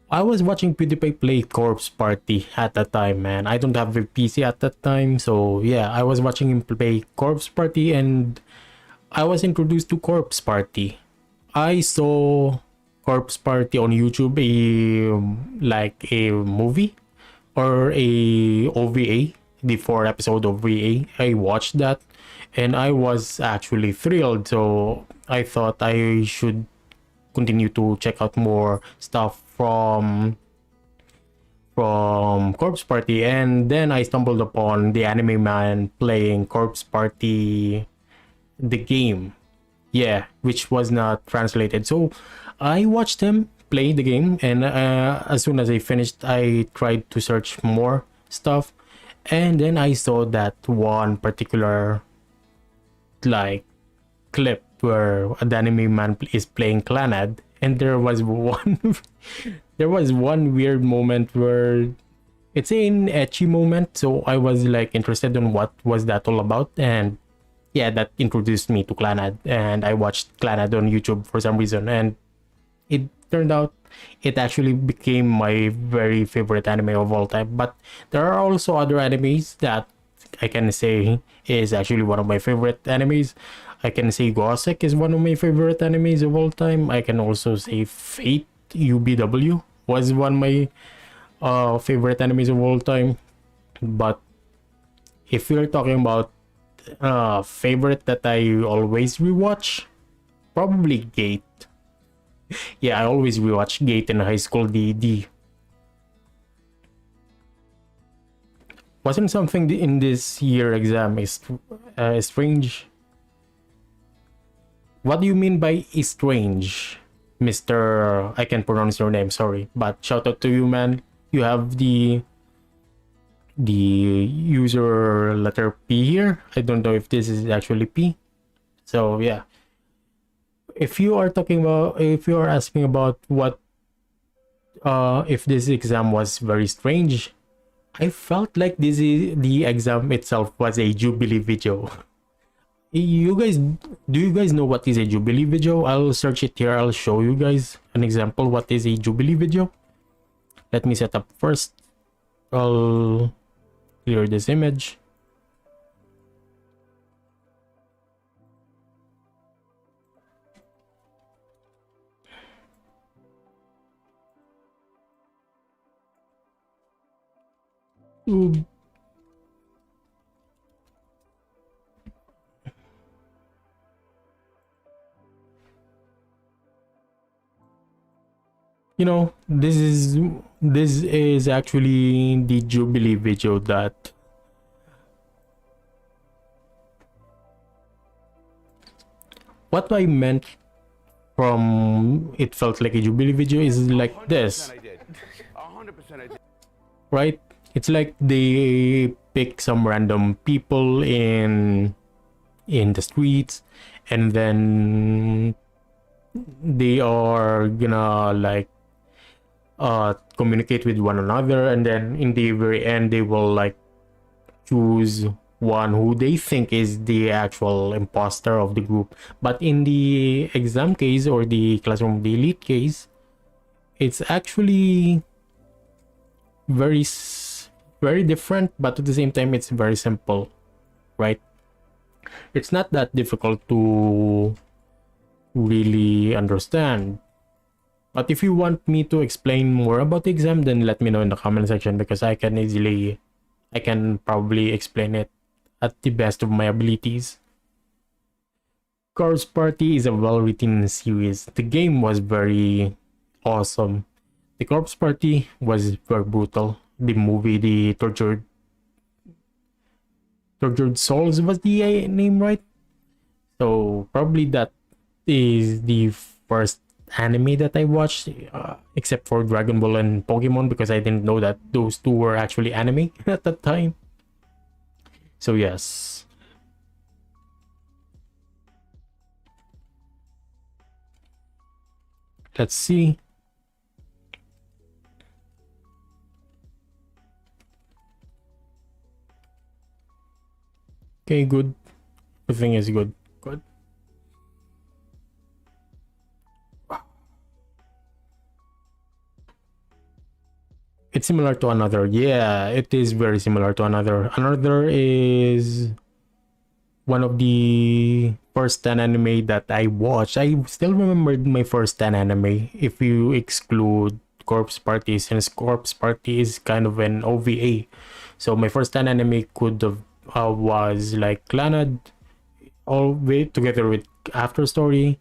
I was watching PewDiePie play Corpse Party at that time, man. I don't have a PC at that time, so yeah, I was watching him play Corpse Party, and I was introduced to Corpse Party. I saw Corpse Party on YouTube, like a movie or a OVA, the 4 episode OVA. I watched that, and I was actually thrilled. So I thought I should continue to check out more stuff from Corpse Party, and then I stumbled upon the anime man playing Corpse Party, the game. Yeah, which was not translated. So I watched him play the game, and as soon as I finished, I tried to search more stuff, and then I saw that one particular like clip where an anime man is playing Clannad, and there was one there was one weird moment where it's an etchy moment, so I was like interested in what was that all about, and yeah, that introduced me to Clannad, and I watched Clannad on YouTube for some reason, and it turned out it actually became my very favorite anime of all time. But there are also other animes that I can say is actually one of my favorite animes. I can say Gosek is one of my favorite animes of all time. I can also say Fate UBW was one of my favorite animes of all time. But if we're talking about favorite that I always rewatch, probably Gate. Yeah, I always rewatch Gate in high school DD. Wasn't something in this year exam is strange? What do you mean by strange, Mr. I can pronounce your name, sorry, but shout out to you, man. You have the user letter P here. I don't know if this is actually P. So yeah, if you are asking about what if this exam was very strange, I felt like the exam itself was a jubilee video. Do you guys know what is a jubilee video? I'll search it here. I'll show you guys an example what is a jubilee video. Let me set up first. I'll clear this image. Ooh. You know, this is actually the Jubilee video that what I meant from it felt like a Jubilee video is like this, right? It's like they pick some random people in the streets, and then they are gonna like communicate with one another, and then in the very end they will like choose one who they think is the actual imposter of the group. But in the exam case or the classroom of the elite case, it's actually very different, but at the same time it's very simple, right? It's not that difficult to really understand. But if you want me to explain more about the exam, then let me know in the comment section, because I can probably explain it at the best of my abilities. Corpse Party is a well-written series. The game was very awesome. The Corpse Party was very brutal. The movie, the Tortured Souls was the name, right? So probably that is the first anime that I watched, except for Dragon Ball and Pokemon, because I didn't know that those two were actually anime at that time. So yes. Let's see. Okay, good. Everything is good. Good. It's similar to another. Yeah, it is very similar to another. Another is one of the first 10 anime that I watched. I still remembered my first 10 anime if you exclude Corpse Party, since Corpse Party is kind of an OVA. So my first 10 anime could have was like Clanad, all way together with After Story.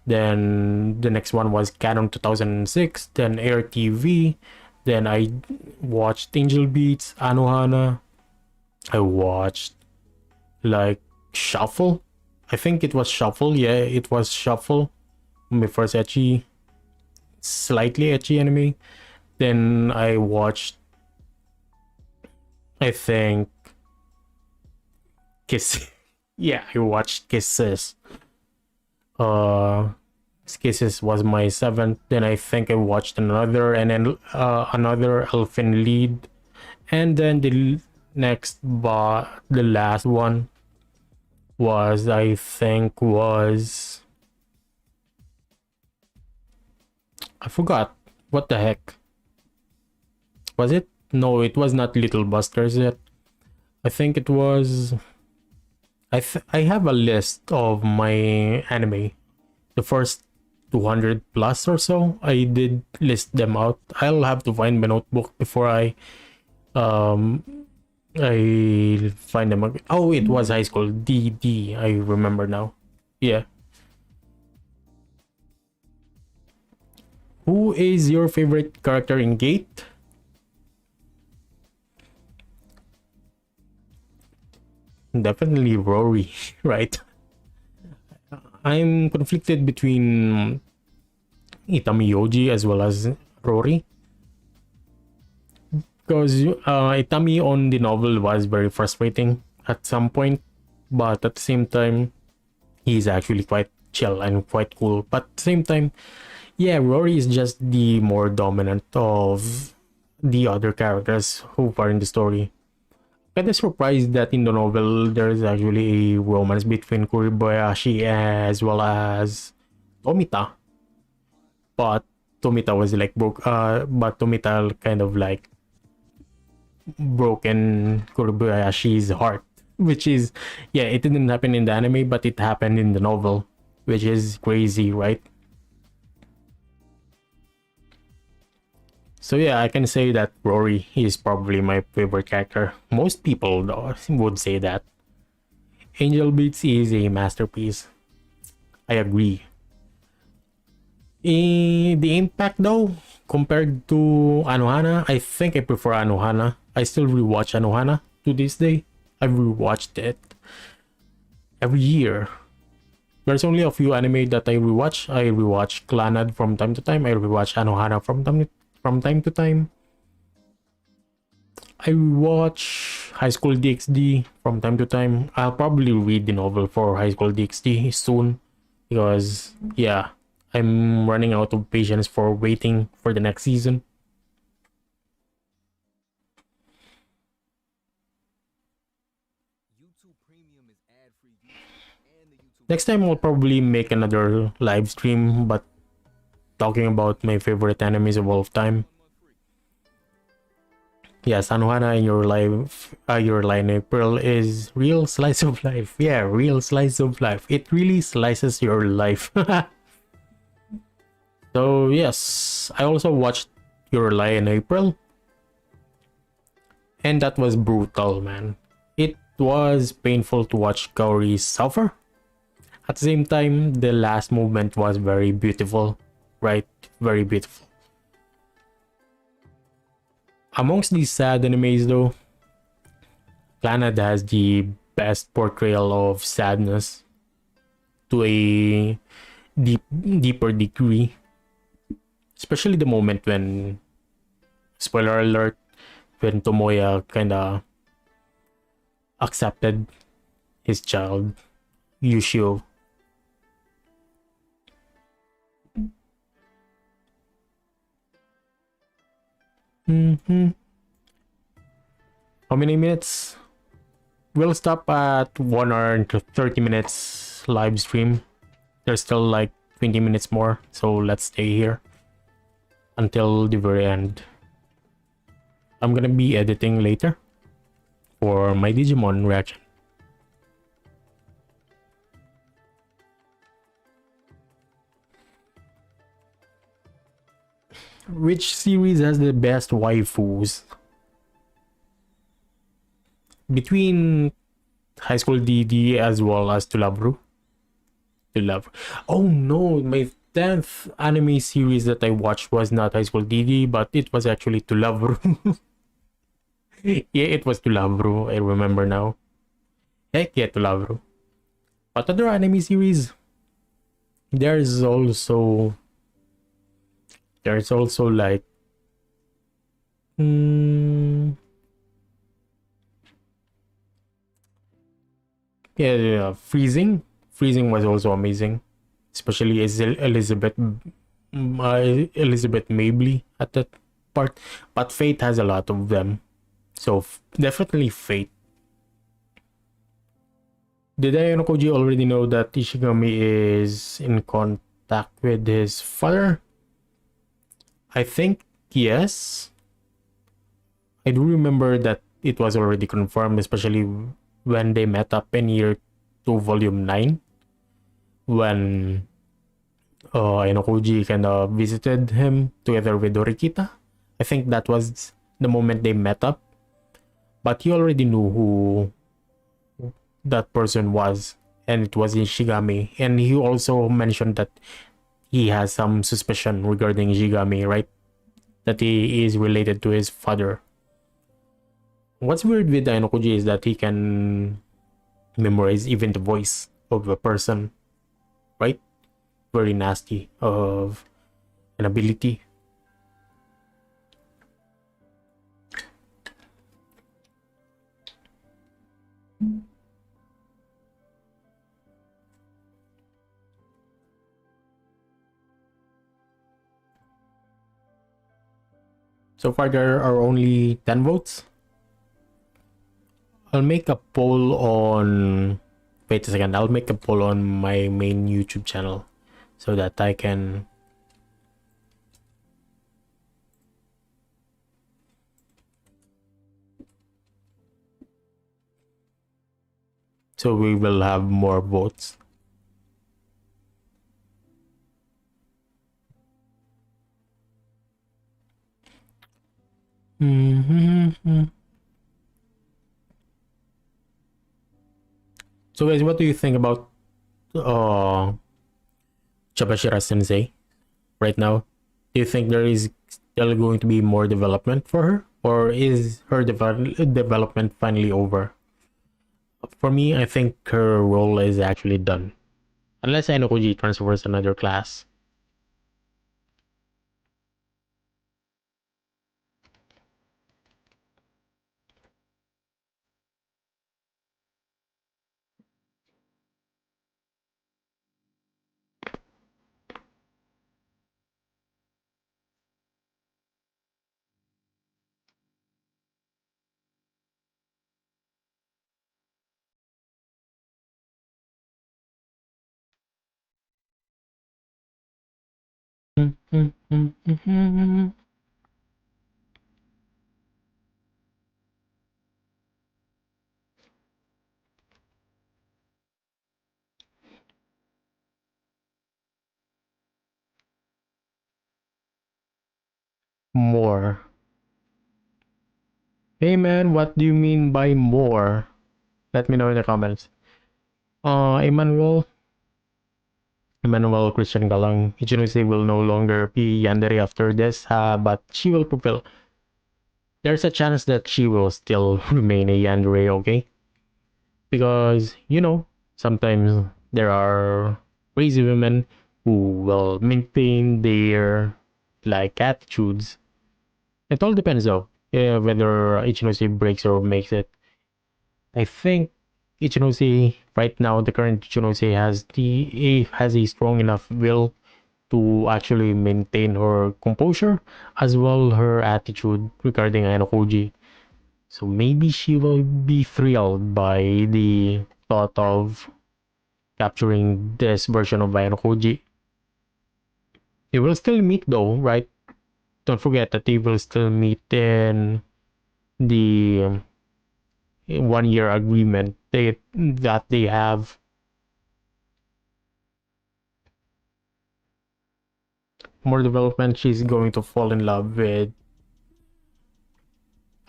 Then the next one was Canon 2006, then Air TV. Then I watched Angel Beats, Anohana. I watched like Shuffle. I think it was Shuffle. Yeah, it was Shuffle. My first slightly ecchi anime. Then I watched, I think, Kiss. Yeah, I watched Kisses. Kisses was my seventh. Then I think I watched another, and then another Elfin Lead, and then the the last one was, I think, I forgot. What the heck was it? No, it was not Little Busters yet. I think it was. I have a list of my anime. The first 200 plus or so, I did list them out. I'll have to find my notebook before I find them again. Oh, it was High School DD. I remember now. Yeah. Who is your favorite character in Gate? Definitely Rory, right? I'm conflicted between Itami Yoji as well as Rory, because Itami on the novel was very frustrating at some point, but at the same time he's actually quite chill and quite cool. But at the same time, yeah, Rory is just the more dominant of the other characters who are in the story. Kind of surprised that in the novel there is actually a romance between Kuribayashi as well as Tomita. But Tomita was like broke. But Tomita kind of like broken Kurobayashi's heart, which is, yeah, it didn't happen in the anime, but it happened in the novel, which is crazy, right? So yeah, I can say that Rory is probably my favorite character. Most people though would say that. Angel Beats is a masterpiece. I agree. The impact though, compared to Anohana, I think I prefer Anohana. I still rewatch Anohana to this day. I've rewatched it every year. There's only a few anime that I rewatch. I rewatch Clannad from time to time. I rewatch Anohana from time to time. I rewatch High School DxD from time to time. I'll probably read the novel for High School DxD soon because yeah, I'm running out of patience for waiting for the next season. Next time I'll probably make another live stream, but talking about my favorite animes of all time. Yes, Anohana in your line April is real slice of life. Yeah, real slice of life. It really slices your life. So yes, I also watched Your Lie in April, and that was brutal, man. It was painful to watch Kaori suffer. At the same time, the last movement was very beautiful, right? Very beautiful. Amongst these sad animes, though, Clannad has the best portrayal of sadness to a deeper degree, especially the moment when, spoiler alert, when Tomoya kinda accepted his child, Yushio. Mm-hmm. How many minutes? We'll stop at 1 hour and 30 minutes live stream. There's still like 20 minutes more, so let's stay here until the very end. I'm gonna be editing later for my Digimon reaction. Which series has the best waifus? Between High School DD as well as Tulabru. Tulabru. Oh no, my 10th anime series that I watched was not High School DD, but it was actually Tulabru. Yeah, it was Tulabru. I remember now. Heck yeah, Tulabru. But other anime series, there's also like yeah, freezing was also amazing, especially as Elizabeth Mabley at that part. But Fate has a lot of them, so definitely Fate. Did Ayano Koji already know that Ishigami is in contact with his father? I think yes. I do remember that it was already confirmed, especially when they met up in year 2, volume 9, when Ayano Koji kind of visited him together with Dorikita. I think that was the moment they met up, but he already knew who that person was, and it was Ishigami. And he also mentioned that he has some suspicion regarding Ishigami, right? That he is related to his father. What's weird with Ayano Koji is that he can memorize even the voice of a person, right? Very nasty of an ability. So far, there are only 10 votes. I'll make a poll on. Wait a second. I'll make a poll on my main YouTube channel so that I can. so we will have more votes. Mm-hmm. So guys, what do you think about uh Chabashira Sensei right now? Do you think there is still going to be more development for her, or is her development finally over? For me, I think her role is actually done, unless Ainokuji transfers another class. More. Hey man, what do you mean by more? Let me know in the comments. Emmanuel, Emmanuel Christian Galang, Ichinose will no longer be Yandere after this, but she will fulfill. There's a chance that she will still remain a Yandere, okay? Because, sometimes there are crazy women who will maintain their, like, attitudes. It all depends though, whether Ichinose breaks or makes it. I think Ichinose right now, the current Ichinose has a strong enough will to actually maintain her composure as well her attitude regarding Ainokoji. So maybe she will be thrilled by the thought of capturing this version of Ainokoji. They will still meet though, right? Don't forget that they will still meet in the 1 year agreement that they have. More development, she's going to fall in love with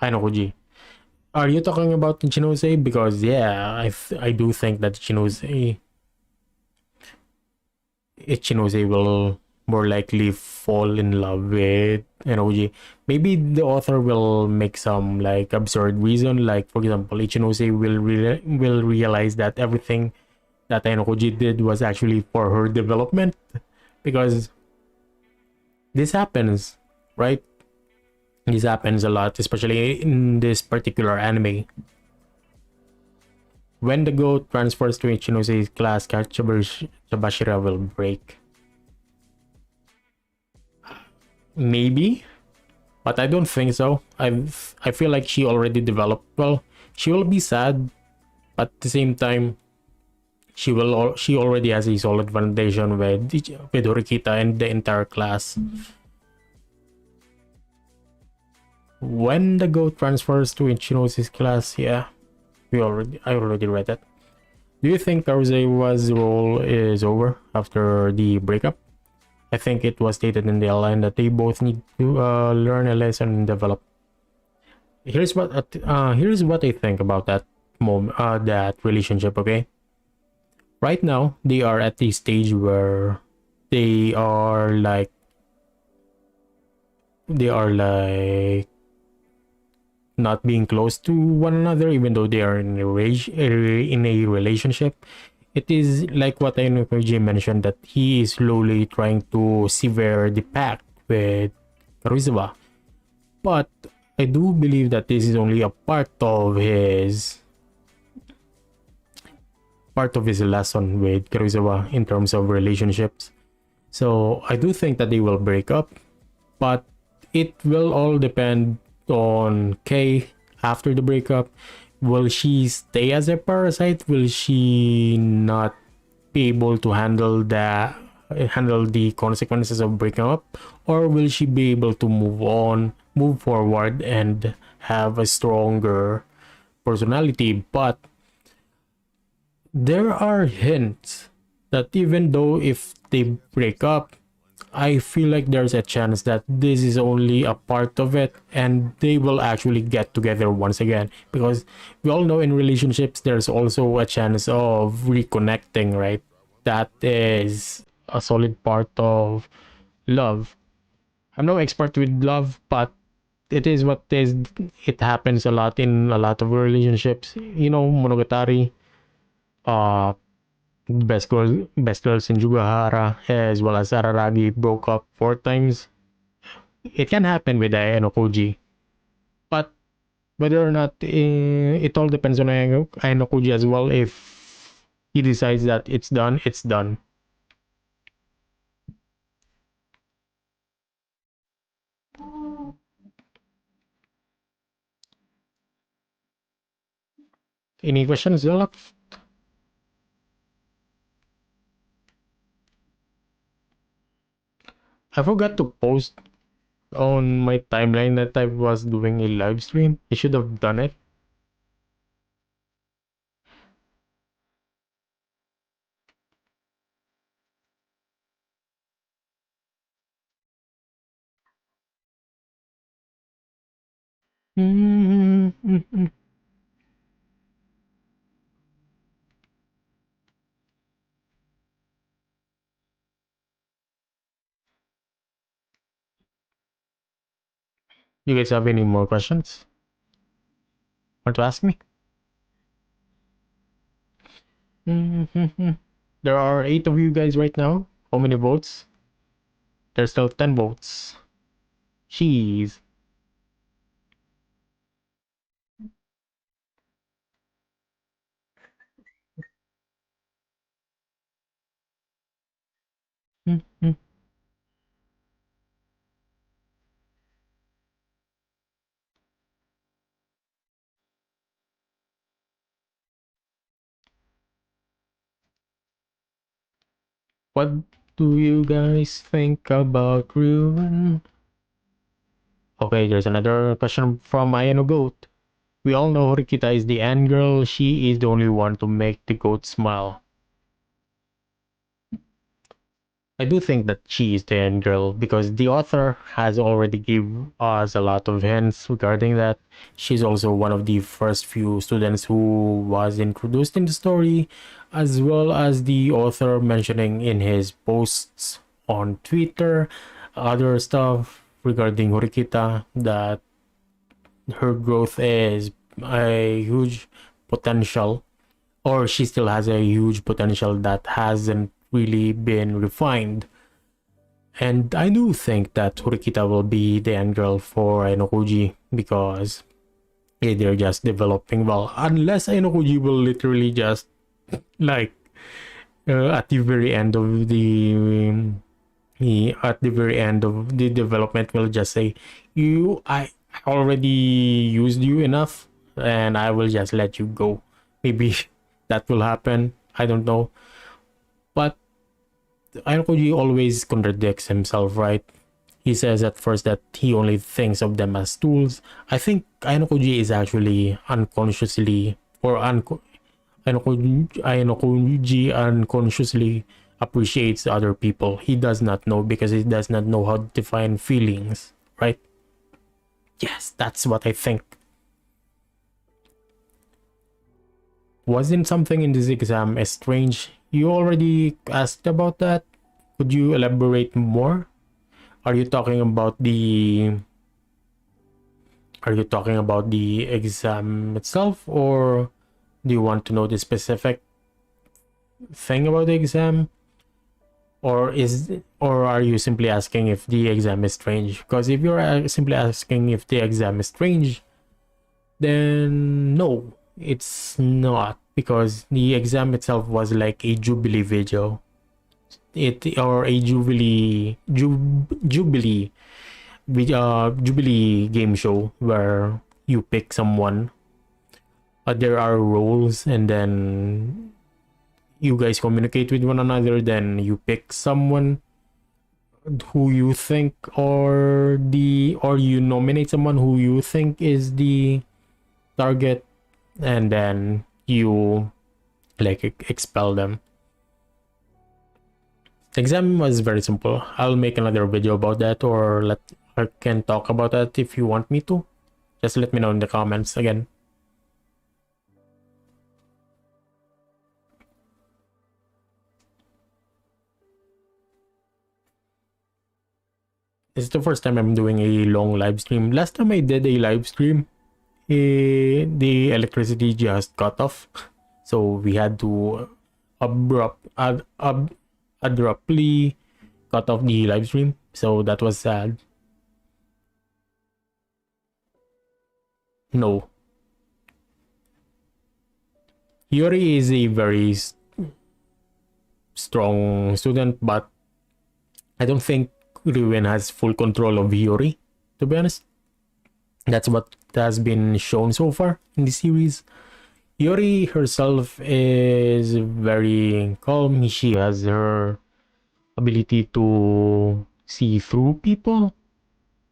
Ainokoji. Are you talking about Ichinose? Because yeah, I do think that Ichinose will more likely fall in love with Ainokoji. Maybe the author will make some like absurd reason, like for example, Ichinose will realize that everything that Ainokoji did was actually for her development, because this happens, right? This happens a lot, especially in this particular anime. When the goat transfers to Ichinose's class, Chabashira will break. Maybe, but I don't think so. I feel like she already developed well. She will be sad, but at the same time, she already has a solid foundation with Horikita and the entire class. When the goat transfers to Ichinose's class, yeah, I already read that. Do you think Karusewa's role is over after the breakup? I think it was stated in the line that they both need to learn a lesson and develop. Here's what I think about that relationship. Okay, right now they are at the stage where they are like not being close to one another, even though they are in a relationship. It is like what Ainokoji mentioned, that he is slowly trying to sever the pact with Karuizawa. But I do believe that this is only a part of his lesson with Karuizawa in terms of relationships. So I do think that they will break up, but it will all depend on Kay after the breakup. Will she stay as a parasite? Will she not be able to handle the consequences of breaking up, or will she be able to move forward, and have a stronger personality? But There are hints that even though if they break up, I feel like there's a chance that this is only a part of it and they will actually get together once again, because we all know in relationships there's also a chance of reconnecting, right? That is a solid part of love. I'm no expert with love, but it is what is. It happens a lot in a lot of relationships. You know, Monogatari, uh, best girls in Jugahara, as well as Araragi broke up 4 times. It can happen with Ayano Koji, but whether or not it all depends on Ayano Koji as well. If he decides that it's done, it's done. Any questions, Zilla? I forgot to post on my timeline that I was doing a live stream. I should have done it. You guys have any more questions? Want to ask me? There are 8 of you guys right now. How many votes? There's still 10 votes. Jeez. What do you guys think about Ruin? Okay, there's another question from Ayano Goat. We all know Rikita is the end girl. She is the only one to make the goat smile. I do think that she is the end girl because the author has already give us a lot of hints regarding that. She's also one of the first few students who was introduced in the story, as well as the author mentioning in his posts on Twitter, other stuff regarding Horikita, that her growth is a huge potential, or she still has a huge potential that hasn't really been refined. And I do think that Horikita will be the end girl for Ainokuji because they're just developing well. Unless Ainokuji will literally just like at the very end of at the very end of the development will just say, you I already used you enough and I will just let you go. Maybe that will happen. I don't know. But Ainokoji always contradicts himself, right? He says at first that he only thinks of them as tools. I think Ainokoji is actually unconsciously or Ainokoji unconsciously appreciates other people. He does not know because he does not know how to define feelings, right? Yes, that's what I think. Wasn't something in this exam strange? You already asked about that. Could you elaborate more? Are you talking about the exam itself, or do you want to know the specific thing about the exam? Or are you simply asking if the exam is strange? Because if you're simply asking if the exam is strange, then no, it's not, because the exam itself was like a jubilee video. It or a jubilee game show where you pick someone. There are roles, and then you guys communicate with one another. Then you pick someone who you think, or you nominate someone who you think is the target, and then you like expel them. The exam was very simple. I'll make another video about that, or I can talk about that if you want me to. Just let me know in the comments again. This is the first time I'm doing a long live stream. Last time I did a live stream, the electricity just cut off, so we had to abruptly cut off the live stream. So that was sad. No, Yuri is a very strong student, but I don't think Ruin has full control of Yuri, to be honest. That's what has been shown so far in the series. Yuri herself is very calm. She has her ability to see through people.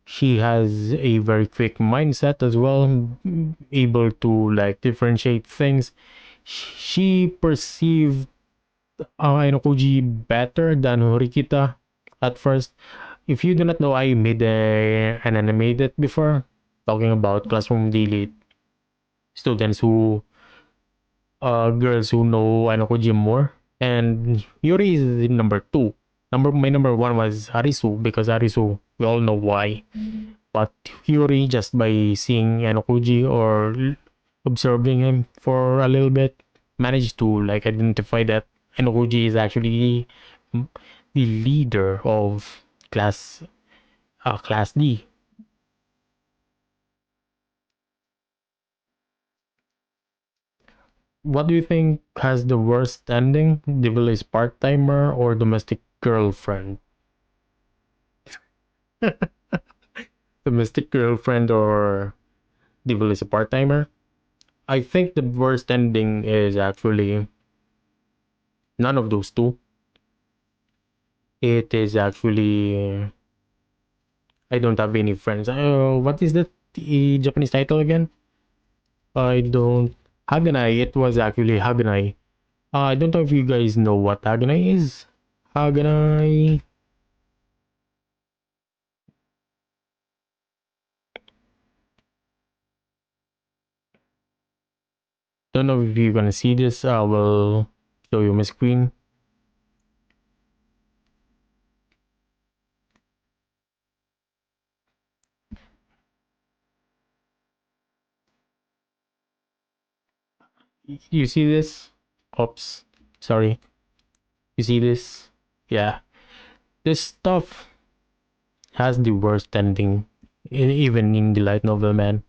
She has a very quick mindset as well, able to like differentiate things. She perceived Ainokuji better than Horikita at first. If you do not know, I made an animated before talking about classroom delete students who girls who know Ainokuji more. And Yuri is number two. My number one was Harisu, because Harisu, we all know why. But Yuri, just by seeing Enokuji or observing him for a little bit, managed to like identify that Enokuji is actually the leader of class D. What do you think has the worst ending? Devil is part timer or domestic girlfriend? Domestic girlfriend or Devil is a part timer? I think the worst ending is actually none of those two. It is actually I don't have any friends. What is the Japanese title again? I don't. Haganai. It was actually Haganai. I don't know if you guys know what Haganai is. Haganai. Don't know if you're gonna see this. I will show you my screen. You see this? Oops. Sorry. You see this? Yeah. This stuff has the worst ending, even in the light novel, man.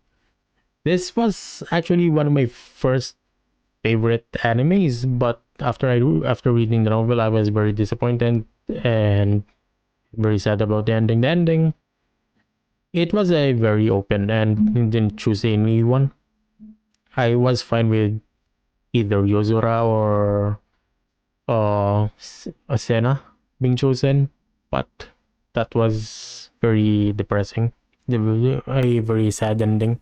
This was actually one of my first favorite animes, but after reading the novel, I was very disappointed and very sad about the ending. The ending, it was a very open and didn't choose anyone. I was fine with either Yozora or Asena being chosen, but that was very depressing. A very sad ending.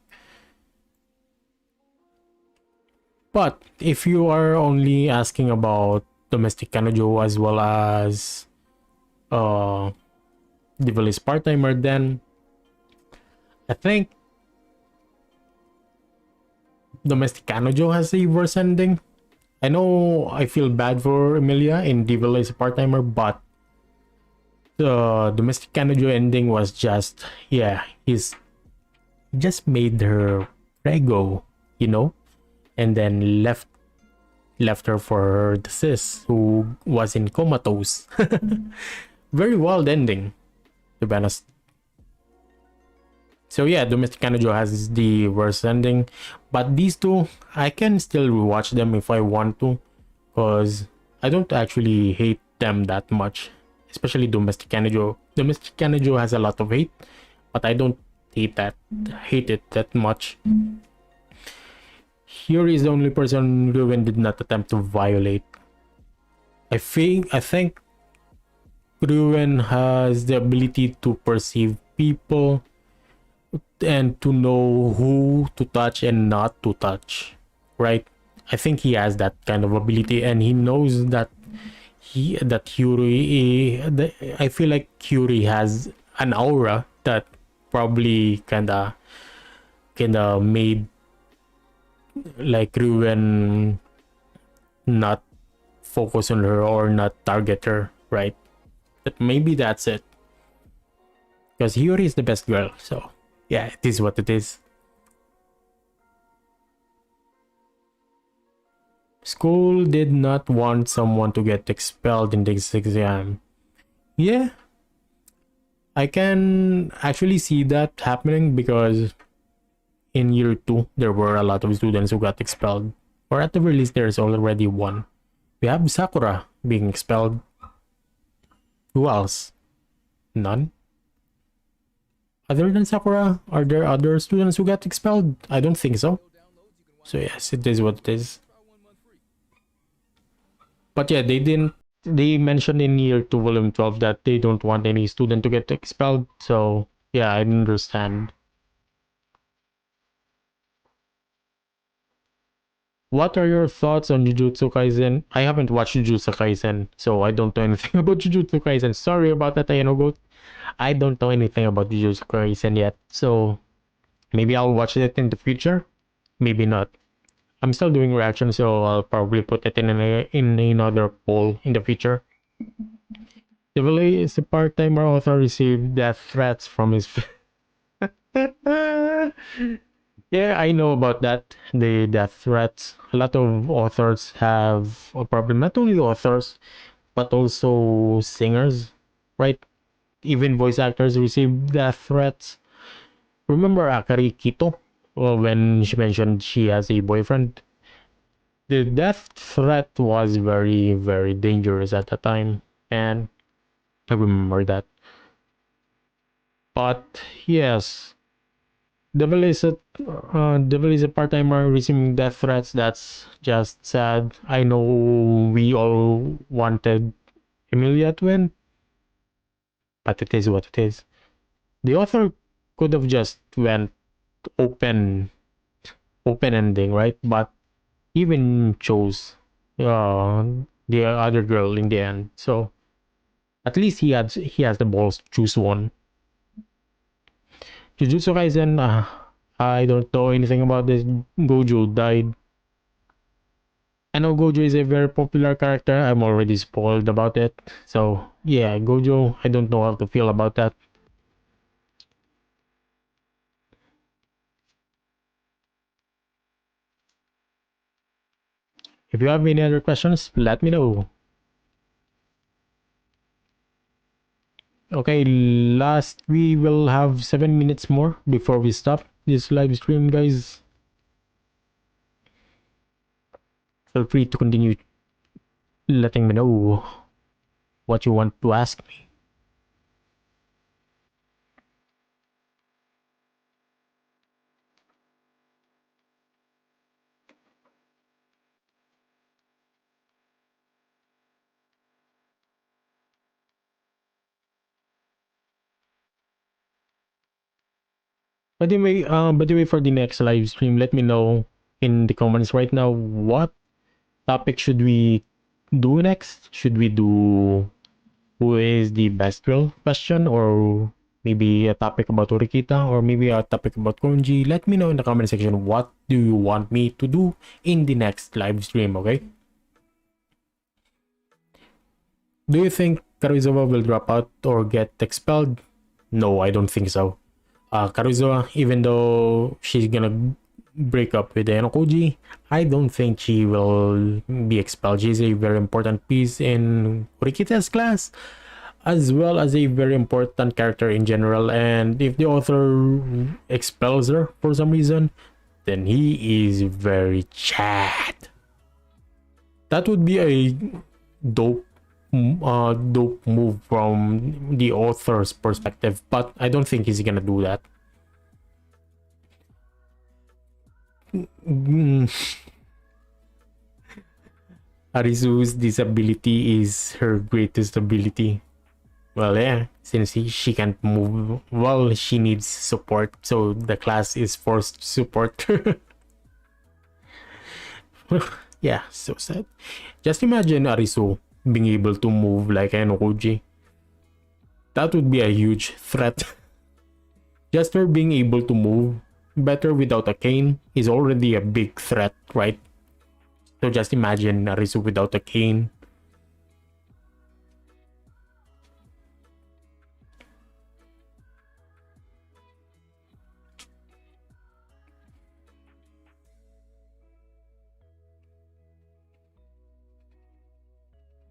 But if you are only asking about domestic Kanojo as well as uh Devil is part-timer, then I think domestic Kanojo has a worse ending. I know I feel bad for Emilia in Devil is part-timer, but the domestic Kanojo ending was just, yeah, he's just made her prego, you know, and then left her for the sis who was in comatose. Very wild ending, to be honest. So yeah, Domestic Kanojo has the worst ending, but these two I can still rewatch them if I want to, because I don't actually hate them that much. Especially Domestic Kanojo. Domestic Kanojo has a lot of hate, but I don't hate it that much. Yuri is the only person Ruben did not attempt to violate. I think Ruben has the ability to perceive people and to know who to touch and not to touch, right? I think he has that kind of ability, and he knows that I feel like Curie has an aura that probably kinda made like Ruben not focus on her or not target her, right? That maybe that's it. Because Hiyori is the best girl, so yeah, it is what it is. School did not want someone to get expelled in this exam. Yeah, I can actually see that happening because in year 2, there were a lot of students who got expelled. Or at the very least, there's already one. We have Sakura being expelled. Who else? None? Other than Sakura, are there other students who got expelled? I don't think so. So yes, it is what it is. But yeah, they didn't. They mentioned in year 2, volume 12 that they don't want any student to get expelled. So yeah, I understand. What are your thoughts on Jujutsu Kaisen? I haven't watched Jujutsu Kaisen, so I don't know anything about Jujutsu Kaisen. Sorry about that, Ayano. I don't know anything about Jujutsu Kaisen yet, so maybe I'll watch it in the future. Maybe not. I'm still doing reactions, so I'll probably put it in another poll in the future. The villain is a part-timer author received death threats from his. Yeah, I know about that. The death threats. A lot of authors have a problem. Not only authors, but also singers, right? Even voice actors receive death threats. Remember Akari Kito? Well, when she mentioned she has a boyfriend, the death threat was very, very dangerous at the time, and I remember that. But yes, Devil is a part-timer receiving death threats. That's just sad. I know we all wanted Emilia to win, but it is what it is. The author could have just went open open ending, right? But even chose uh, the other girl in the end. So at least he has the balls to choose one. Jujutsu Kaisen, I don't know anything about this. Gojo died. I know Gojo is a very popular character. I'm already spoiled about it. So yeah, Gojo, I don't know how to feel about that. If you have any other questions, let me know. Okay, last we will have 7 minutes more before we stop this live stream, guys. Feel free to continue letting me know what you want to ask me. By the way, for the next live stream, let me know in the comments right now what topic should we do next. Should we do who is the best girl question, or maybe a topic about Orikita, or maybe a topic about Konji? Let me know in the comment section what do you want me to do in the next live stream, okay? Do you think Karuizawa will drop out or get expelled? No, I don't think so. Karuizawa, even though she's gonna break up with Enokoji, I don't think she will be expelled. She's a very important piece in Orikita's class, as well as a very important character in general. And if the author expels her for some reason, then he is very Chad. That would be a dope dope move from the author's perspective, but I don't think he's gonna do that. Mm, Arizu's disability is her greatest ability. Well, yeah, since she can't move, well, she needs support, so the class is forced to support her. Yeah, so sad. Just imagine Arisu being able to move like an Oji. That would be a huge threat. Just her being able to move better without a cane is already a big threat, right? So just imagine Arisu without a cane.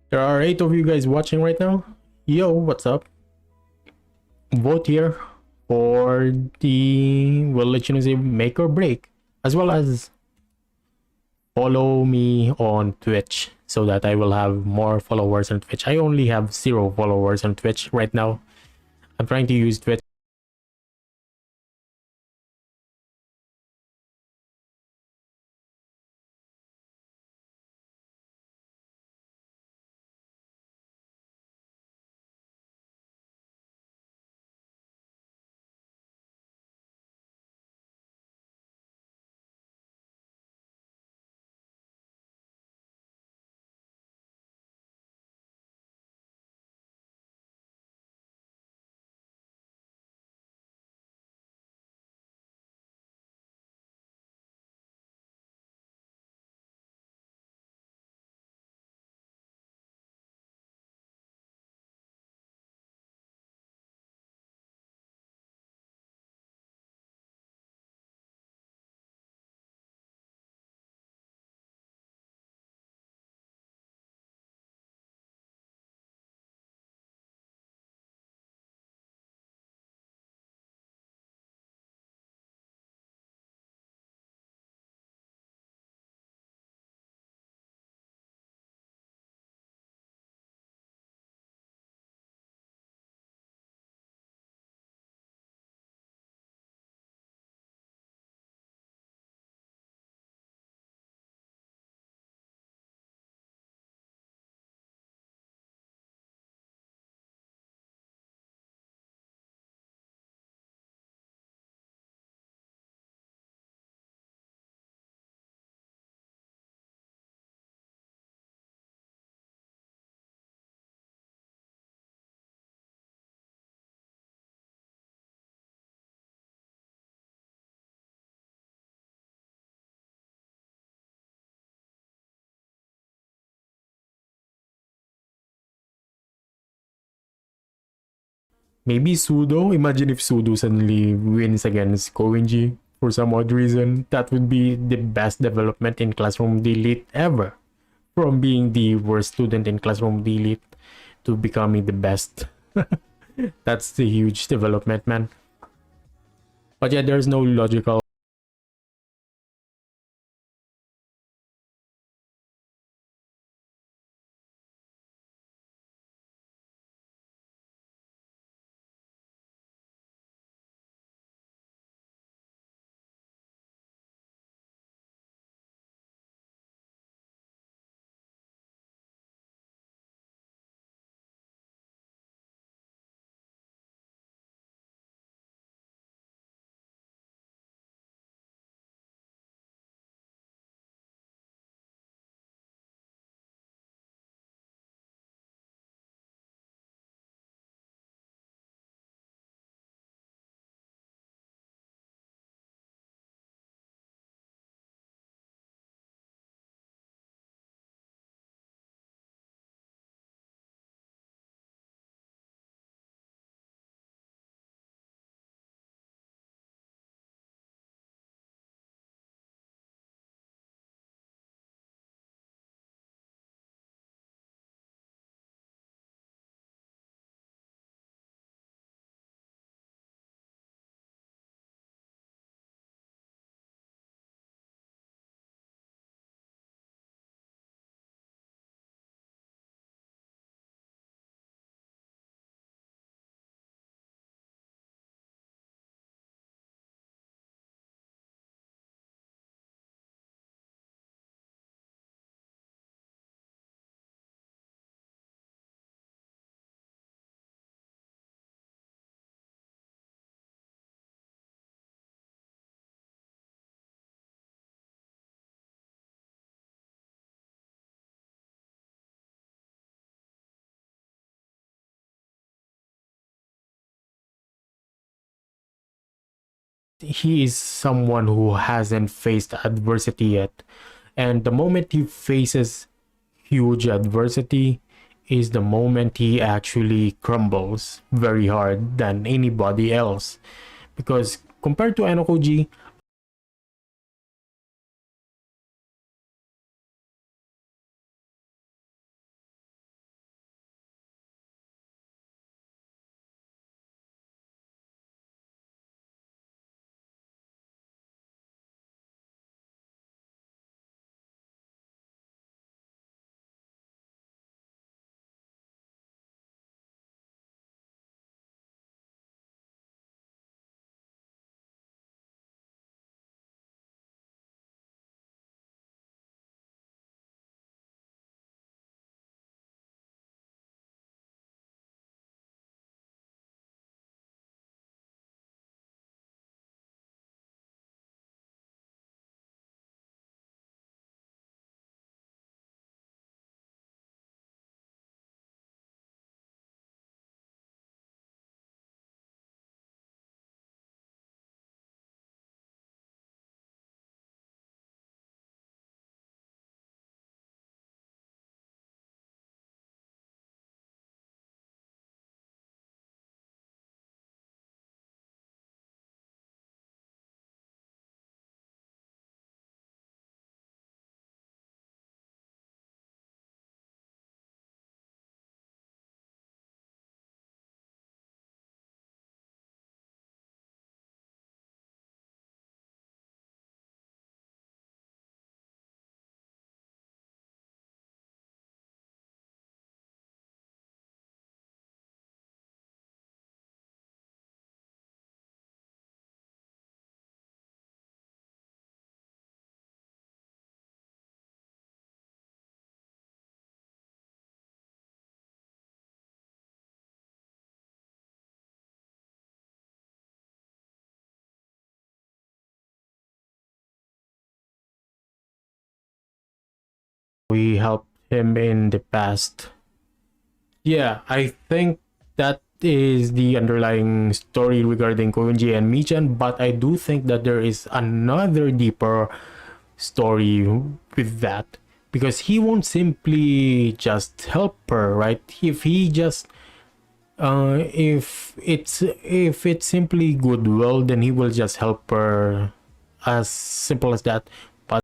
There are 8 of you guys watching right now. Yo, what's up? Vote here for the will let you know say make or break, as well as follow me on Twitch so that I will have more followers on Twitch. I only have 0 followers on Twitch right now. I'm trying to use Twitch. Maybe Sudo. Imagine if Sudo suddenly wins against Koinji for some odd reason. That would be the best development in Classroom Delete ever. From being the worst student in Classroom Delete to becoming the best. That's the huge development, man. But yeah, there's no logical he is someone who hasn't faced adversity yet. And the moment he faces huge adversity is the moment he actually crumbles very hard than anybody else. Because compared to Enokoji, we helped him in the past. Yeah, I think that is the underlying story regarding Koyunji and Michan, but I do think that there is another deeper story with that, because he won't simply just help her, right? If he just if it's simply goodwill, then he will just help her, as simple as that. But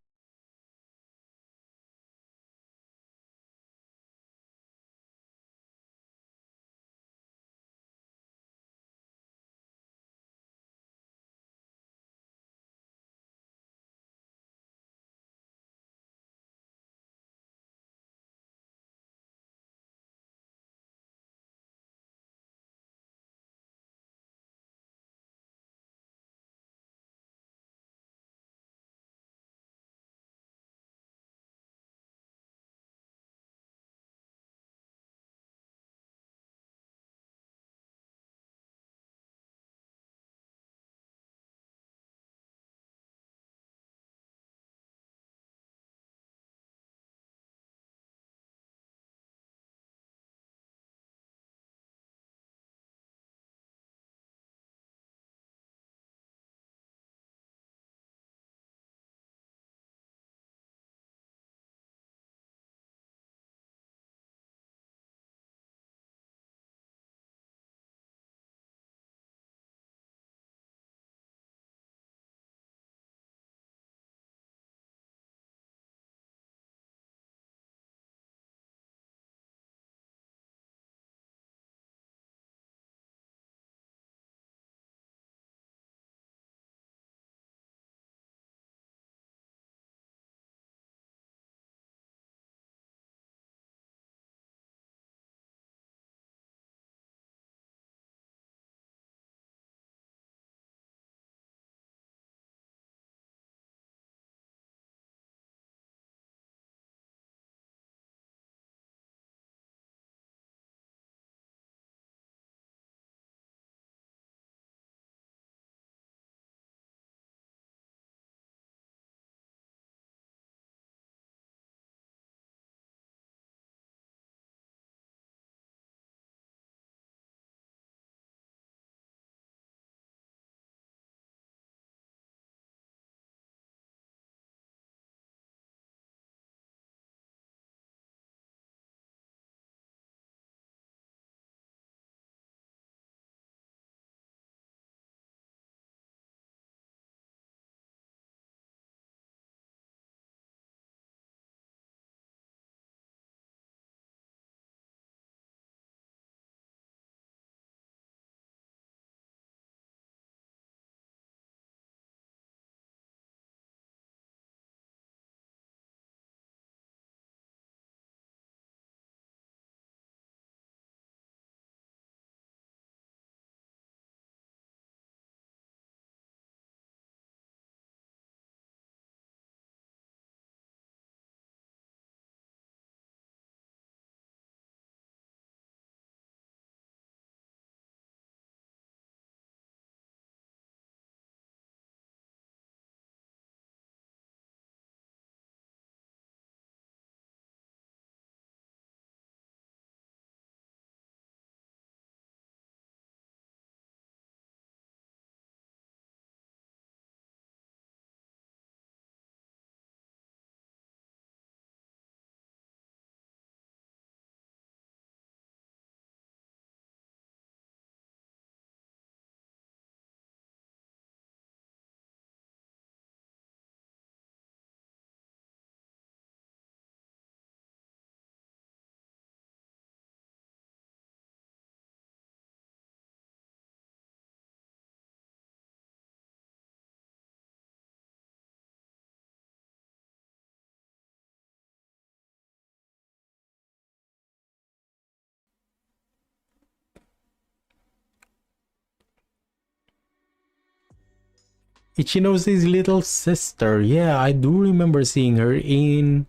Ichinose's little sister. Yeah, I do remember seeing her in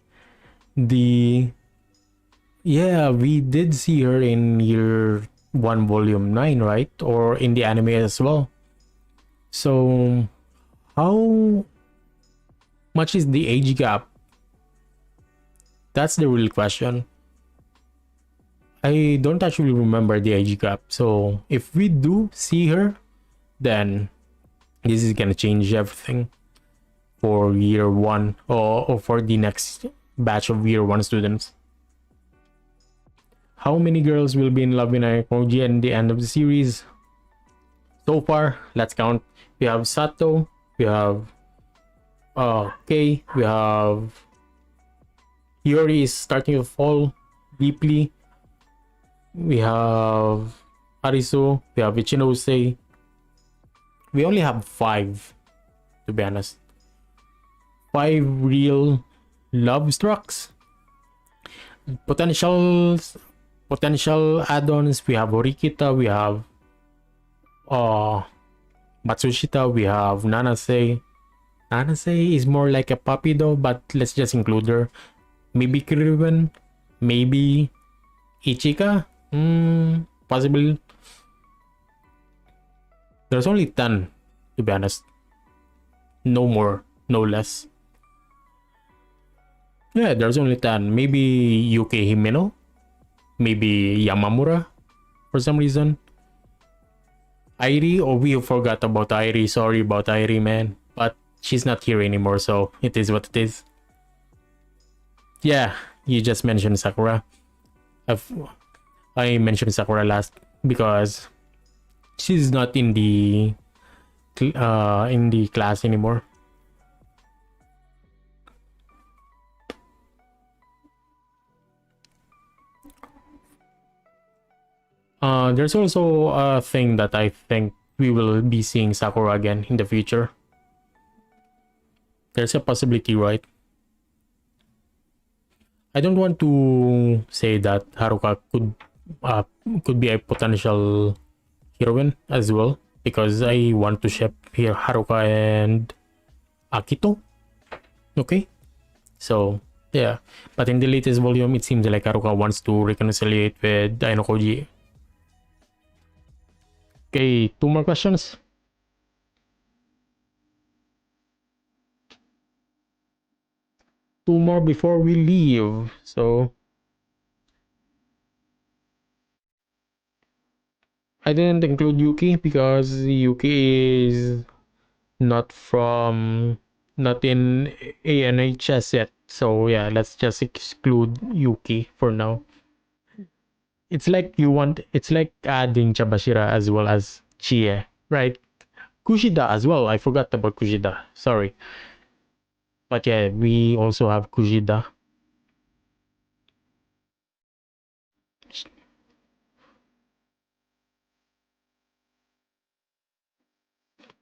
the. Yeah, we did see her in year 1, volume 9, right? Or in the anime as well. So, how much is the age gap? That's the real question. I don't actually remember the age gap. So, if we do see her, then this is gonna change everything for year 1, or for the next batch of year 1 students. How many girls will be in love in Aikoji at the end of the series? So far, let's count. We have Sato, we have Kei, we have Hiyori is starting to fall deeply. We have Arisu, we have Ichinose. We only have 5, to be honest. 5 real love strucks. Potential add-ons. We have Orikita, we have Matsushita, we have Nanase. Nanase is more like a puppy though, but let's just include her. Maybe Kiriben, maybe Ichika. Possible. There's only 10, to be honest. No more, no less. Yeah, there's only 10. Maybe Yuki Himeno, maybe Yamamura for some reason. Airi, oh, we forgot about Airi. Sorry about Airi, man. But she's not here anymore, so it is what it is. Yeah, you just mentioned Sakura. I mentioned Sakura last because she's not in the class anymore. There's also a thing that I think we will be seeing Sakura again in the future. There's a possibility, right? I don't want to say that Haruka could be a potential heroine as well, because I want to ship here Haruka and Akito. Okay, so yeah, but in the latest volume, it seems like Haruka wants to reconcile with Ainokoji. Okay, 2 more questions. Two more before we leave. So I didn't include Yuki because Yuki is not from not in ANHS yet. So yeah, let's just exclude Yuki for now. It's like adding Chabashira as well as Chie, right? Kushida as well. I forgot about Kushida. Sorry. But yeah, we also have Kushida.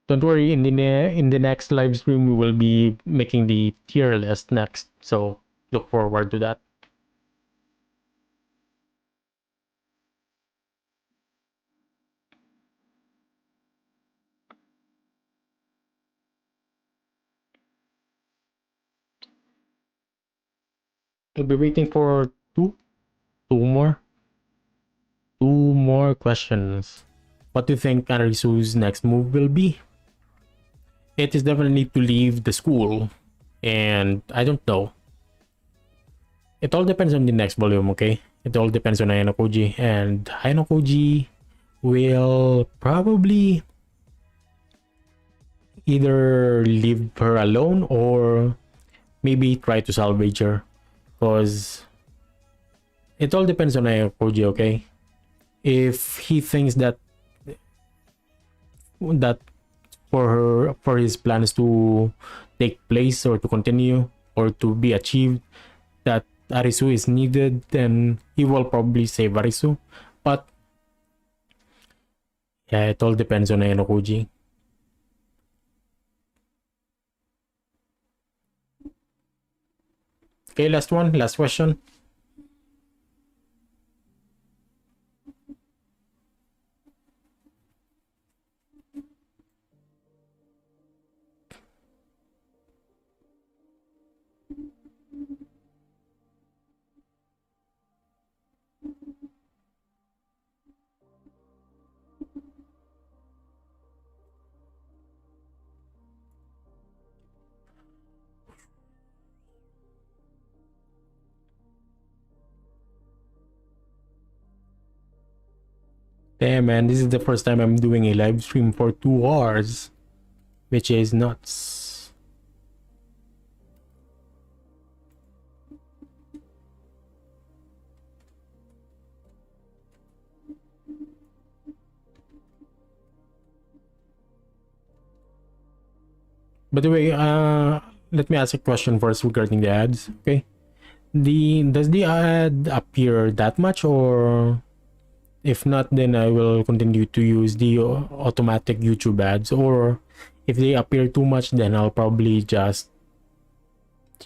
Don't worry, in the next live stream we will be making the tier list next. So look forward to that. We'll be waiting for two more two more questions. What do you think Anarisu's next move will be? It is definitely to leave the school, and I don't know. It all depends on the next volume, okay? It all depends on Ayano Koji, and Ayano Koji will probably either leave her alone or maybe try to salvage her, because it all depends on Ayano Koji, okay? If he thinks that for his plans to take place or to continue or to be achieved, that Arisu is needed, then he will probably save Arisu. But yeah, it all depends on Enokuji. Okay, last question. Damn, man, this is the first time I'm doing a live stream for 2 hours, which is nuts. By the way, let me ask a question first regarding the ads. Okay, does the ad appear that much, or if not, then I will continue to use the automatic YouTube ads, or if they appear too much, then I'll probably just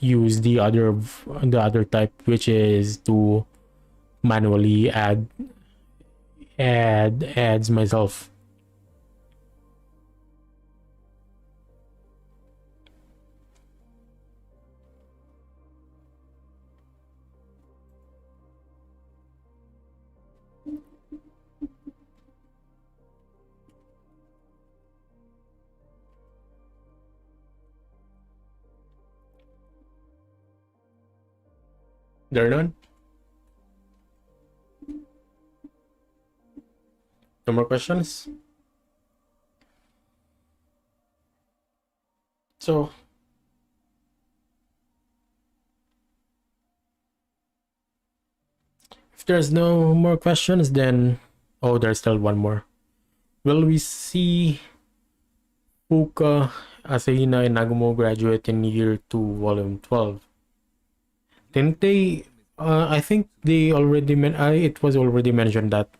use the other type, which is to manually add ads myself. There none? No more questions? So, if there's no more questions, then oh, there's still one more. Will we see Fuka, Asahina, and Nagumo graduate in year 2, volume 12? Didn't they? I think they already it was already mentioned that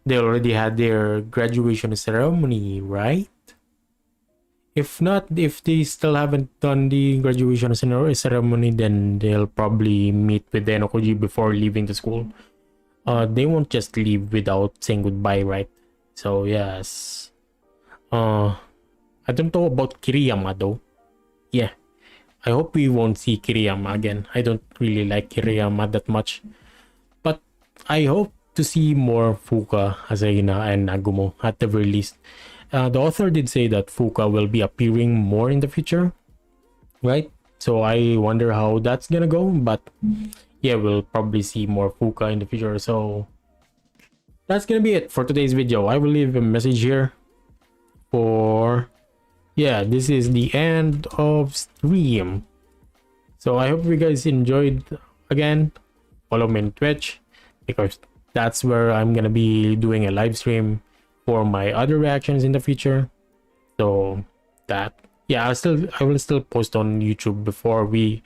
they already had their graduation ceremony, right? If not, if they still haven't done the graduation ceremony, then they'll probably meet with the Enokoji before leaving the school. They won't just leave without saying goodbye, right? So yes. I don't know about Kiriyama though. Yeah, I hope we won't see Kiriyama again. I don't really like Kiriyama that much, but I hope to see more Fuka, Asahina, and Nagumo at the very least. The author did say that Fuka will be appearing more in the future, right? So I wonder how that's gonna go, but yeah, we'll probably see more Fuka in the future. So that's gonna be it for today's video. I will leave a message here for, yeah, this is the end of stream. So I hope you guys enjoyed. Again, follow me on Twitch, because that's where I'm gonna be doing a live stream for my other reactions in the future. So that, yeah, I will still post on YouTube before we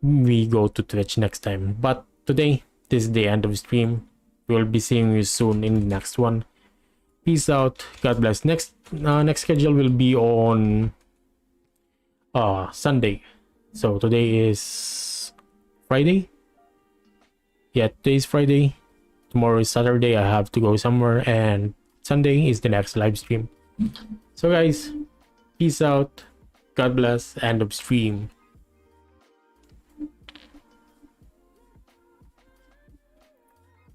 go to Twitch next time. But today, this is the end of the stream. We'll be seeing you soon in the next one. Peace out. God bless. Next schedule will be on Sunday. So today is Friday. Yeah, today is Friday. Tomorrow is Saturday. I have to go somewhere, and Sunday is the next live stream. So guys, peace out. God bless. End of stream.